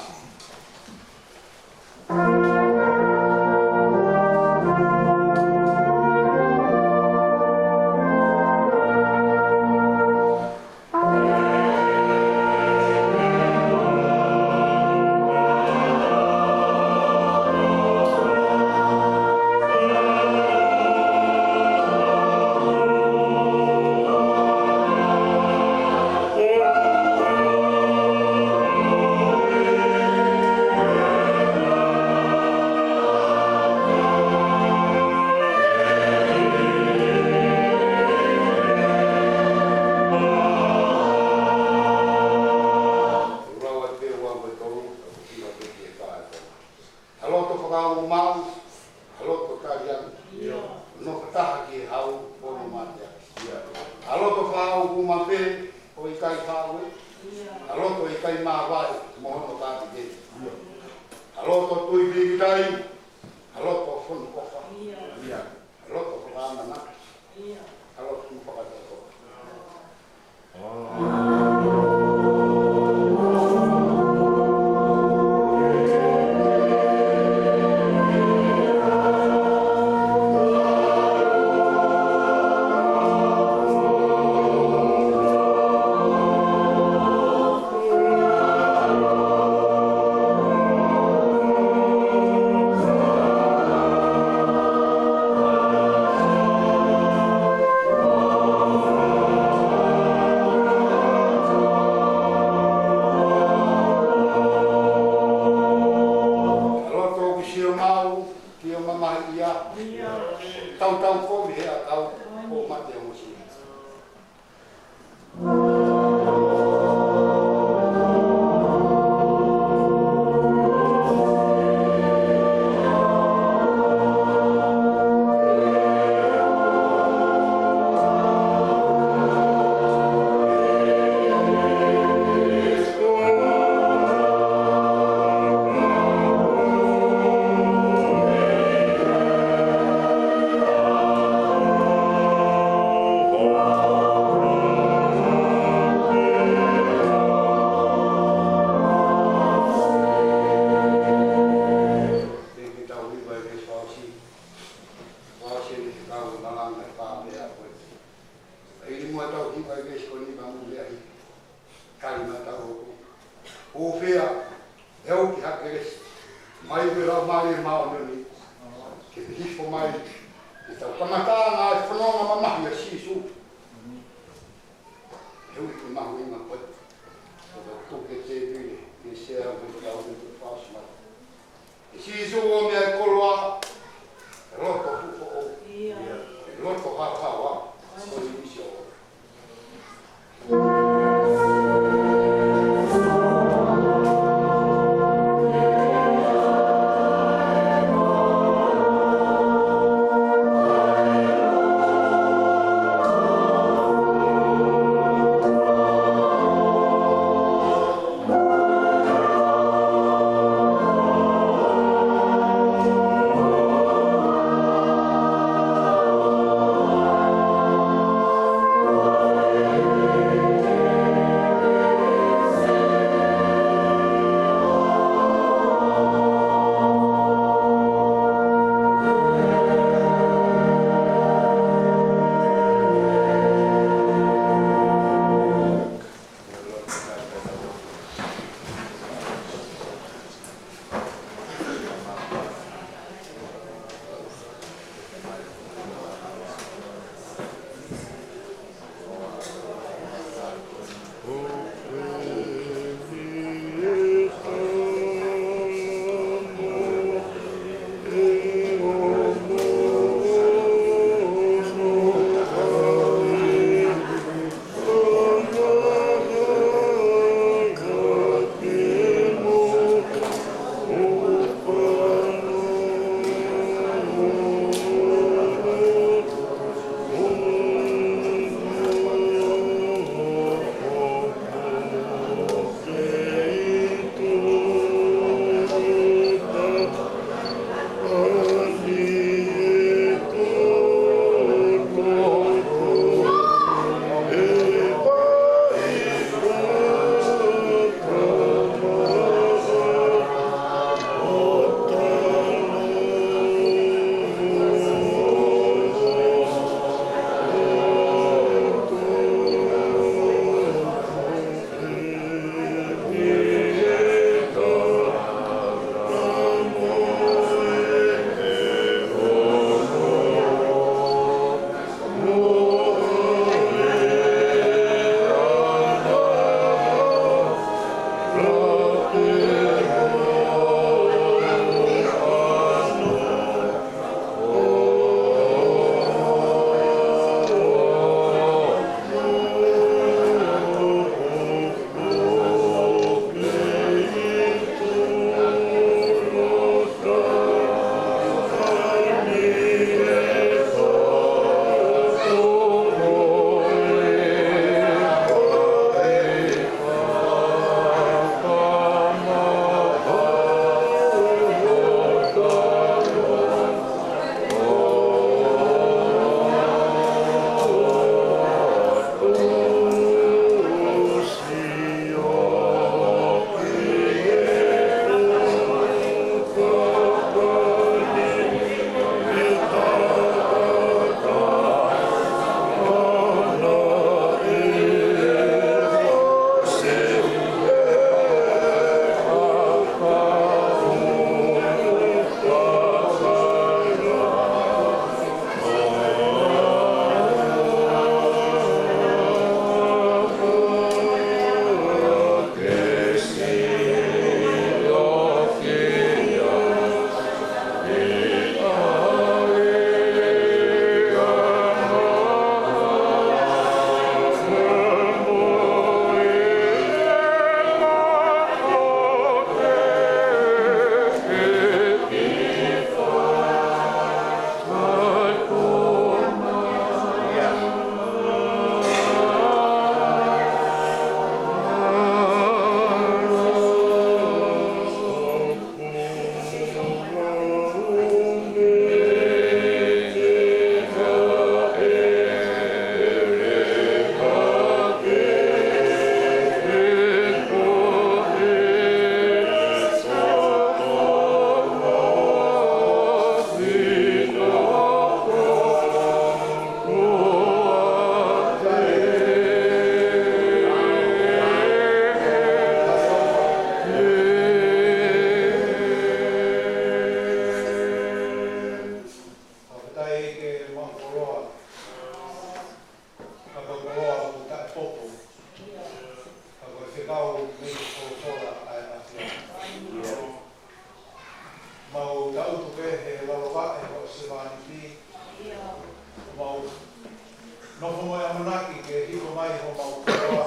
S7: no mo ya manaki ke hiko mai ho mau koa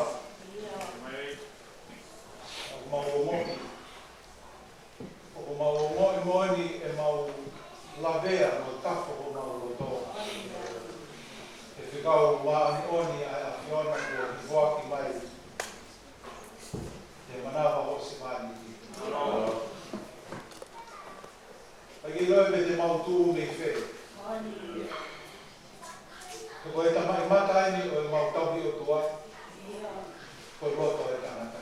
S7: mau mo o mau mo moni e mau lavea no tapo ho mau loto e ficau wa oni a fiona ko voaki mai e manava ho si mani Pagi loe te mau tu me fe. Ko e tamai mata ni o mau tau o tua. Ko roto e tanata.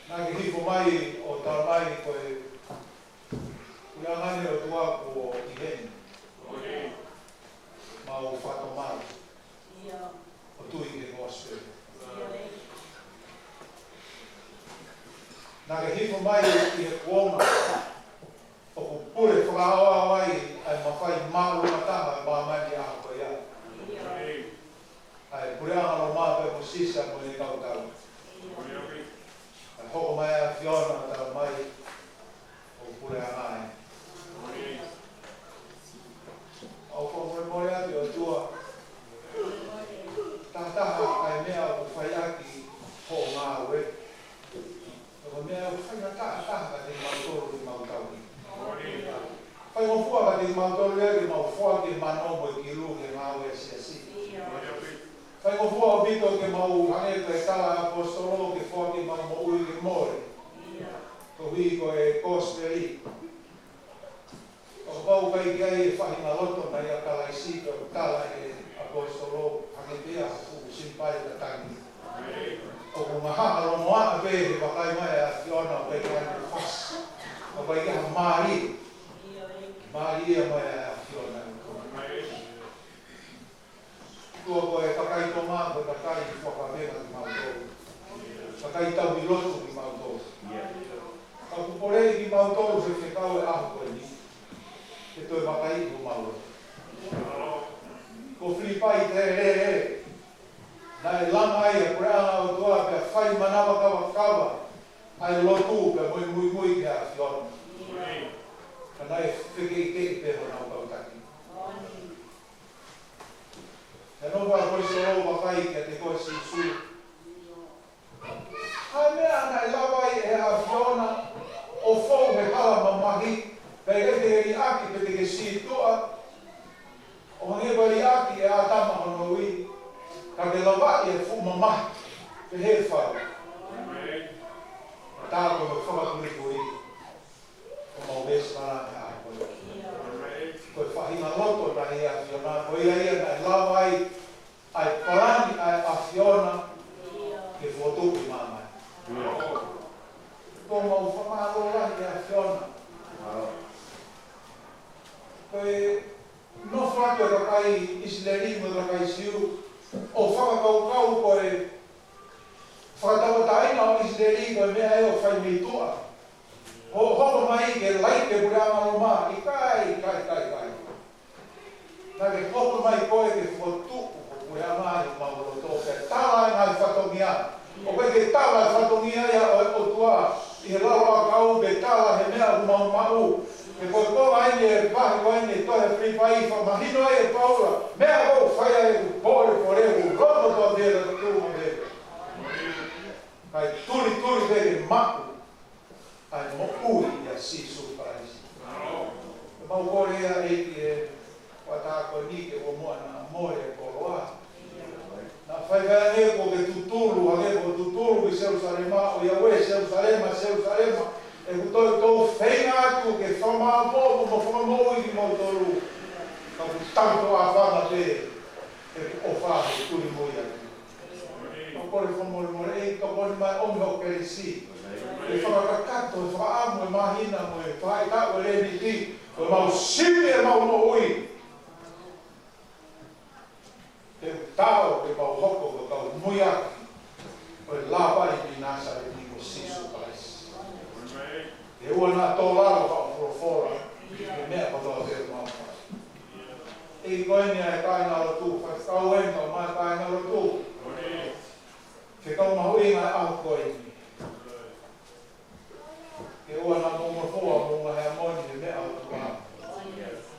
S7: Na ki hifo mai o tau mai ko e Kurangane o tua ko i heni. Mau whato mai. O tui ke gospel. Nā ke hifo mai i he kuona, o ku pure whakaoa wai ai mawhai mālo mataha e māmani a hako ia. Ai pure angalo mā pe mo sisa mo ni kautau. Ai hoko mai a Fiona tau mai o pure angai. Au ko moi ati o tua. Tataha ai mea o whai aki ho ngā we. Ko mea whai na taha ka te mautoro ki mautauri. Whai mo fua ka te mautoro ea ki mau fua ki manomo ki lu ki ngāwe si asi. Whai mo fua o bito ki mau hange ka e tala apostolo ki fua ki mau mo ui ki more. Ko hui ko e kosperi. O pau kai ki ai e whahi na loto na ia kalaisi ko tala e apostolo hange pia fu simpai ka tangi. O ko maha alo moa pe he wakai mai a Fiona pe ka ni fas. O pai ka Mari. Mari e mai a Fiona. Tua ko e pakai to ma ko pakai foka vega ki mauto. Pakai tau i lotu ki mauto. Ka ku porei ki mauto se ke kau e aho ko ni. Ke to e pakai ko mauto. Ko flipai te re. Na e lama ai a kureanga o tua pe whai manawa kawa ai lotu pe mui ke a Fiona. Ka nai whike i kei pe hona o kautaki. E no wa koi se o wakai ke te koi si su. Hai mea nai lawai e a Fiona o fau he hala mamahi pe e te aki pe te ke si tua. O hange wari aki e a tama hono ui. Ka ke lawai e fu mamahi pe he whau. Tāko me whakakuri kuri. O mau besa mana te a koe. Koe whahina loto na i a Fiona. Koe ia nai lawai ai parani ai a Fiona ke whotuki mamai. Ko mau whamaro rahi a Fiona. Koe no whatu e rakai Islerismo e rakai siu. O whakakaukau koe whakatawataina o Islerismo e mea e o whai meitua. Ho hoko mai ke laike burama o mā, i kai. Nā ke hoko mai koe ke whotuku o burama i mauroto, ke tala e ngai whatongia. O koe ke tala e whatongia ia o tua, i he laroa kau ke tala he mea umau mau. Ke koe koa aine e pahi o aine tohe pripai, whamahino ai e paura, mea o whaia e ku pore porehu, roto toa tera ka tūma tera. Kai turi tere maku. Ai mo ui ia sisu paraisi. Mau korea e ki e watako ni ke o moa na moe koroa. Na whai vea ko ke tuturu, hage ko tuturu ki Jerusalema, o ia ue Jerusalema. E ku tau whenga atu ke whamaa popo mo whamamoi ki mau toru. Ka ku tanto a whanga te e o whahe turi moi atu. Ka kore whamore e ka kore mai omi ho keresi. E whakakato, e whaamu e mahina mo e whaekau e reni ti, o mau simi e mau mo ui. Te tau e mau hoko, o kau muiaki, o e lawai ki nasa e ni mo sisu paisi. E ua nā tō laro whao profora, e mea patoa te mau paisi. E koini e kai ngaro tū, whakau enga o mai kai ngaro tū. Ke kau mahu inga e au koini. Ke ua nā mongorfoa monga hea moni e mea o tua.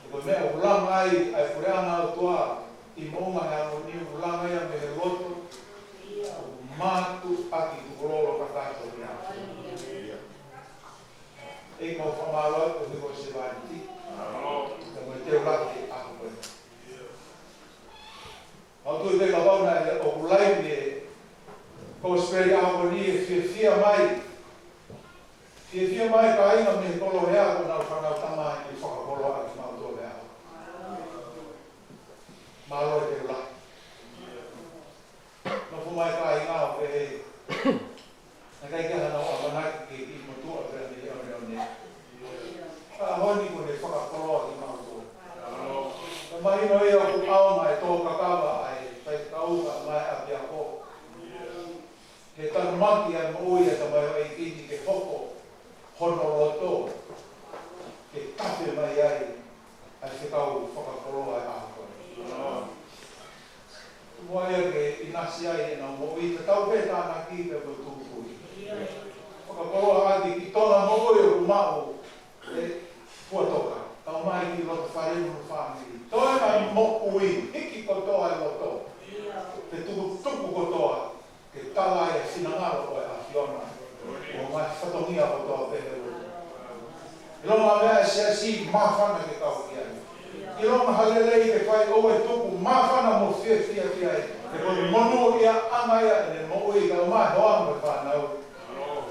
S7: Ko mea ulama ai pureana o tua, I monga ngā ni ulanga ia me he loto. Mātu aki tu kololo kakato ia. E kau whamaloa ko hiko se vāti. Ka mo te uraki ako koe. Au tui peka wauna e o kulai me ko speri ako ni e fia mai. Fia mai ka inga me kolo hea ko nau whanau tama i whakakolo aki mau tō hea. Mālo e te uraki. No fu mai ka inga o pe he. Na kai kia hana o amanaki ki i motua pe ane i ane ane. Ka honi ko ne whakakolo aki mau tō. Na mai no e o ku au mai tō kakawa ai pai kauka mai api ako. He tanu maki ai mo ui e tamai o e kini ke hoko hono roto. Ke kafe mai ai se kau whakakolo ai ako. Mua ea ke inasi ai e nā mo i te tau pe tāna ki pe pe tūpui. Whakakolo ati ki tōna moko i o kumau e puatoka. Tau mai ki loto wharenu no whāngi. Toi mai moku i, hiki kotoa e loto. Te tuku kotoa, ke tala e sinangaro o e a Fiona. O mai whatongia kotoa pehe loto. I longa mea se asi mawhana ke kau ki ai. I longa halelei ke whai o e tuku mawhana mo fia ki ai. Te koni monu ia anga ia e ne mo ui ka mai hoang me whanau.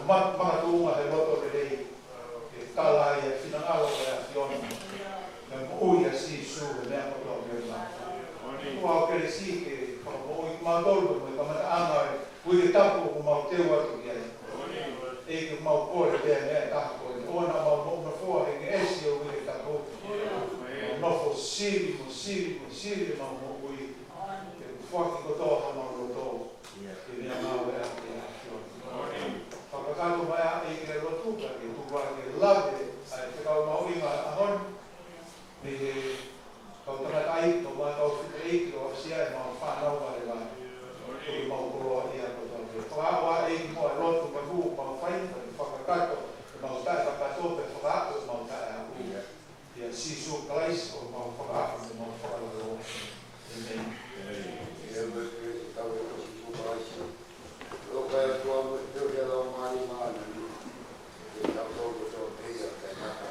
S7: Maka tuunga he loto te rei. Ke tala e sinangaro o e a Fiona. Ui a si su e mea koto o mea mā. Kua o kere si ke whakamo'i mātolu mo i kamata anga e ui ke tapu o mau teu atu ki ai. E ke mau kore pēr mea e tapu kore. Oana mau mōna fua e ke esi o ui ke tapu. Nofo siri mau mo ui. Ke whaki kotoa ha mau roto. Ke mea mau e a ke a Fiona. Whakakato mai a e ke rotuka ke tuwa ke lawe ai te kau mau inga ahon. Me kau tangata ai, kau mai kau white eiki o asia e mau whanau mai wai. Kuri mau koroa ia ko tau. Whaawa eiki mo e lotu mai hu, mau whainta, whakakato, mau tae whakato pe whakaato, mau tae a hu. Ia sisu kalais o mau whakaato, mau whakaato. Amen.
S1: Ia meke tau e o sisu kalais. Roka e tua mo te rea lau maari maana ni. E tau tau tau teia kai naka.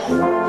S6: Thank you.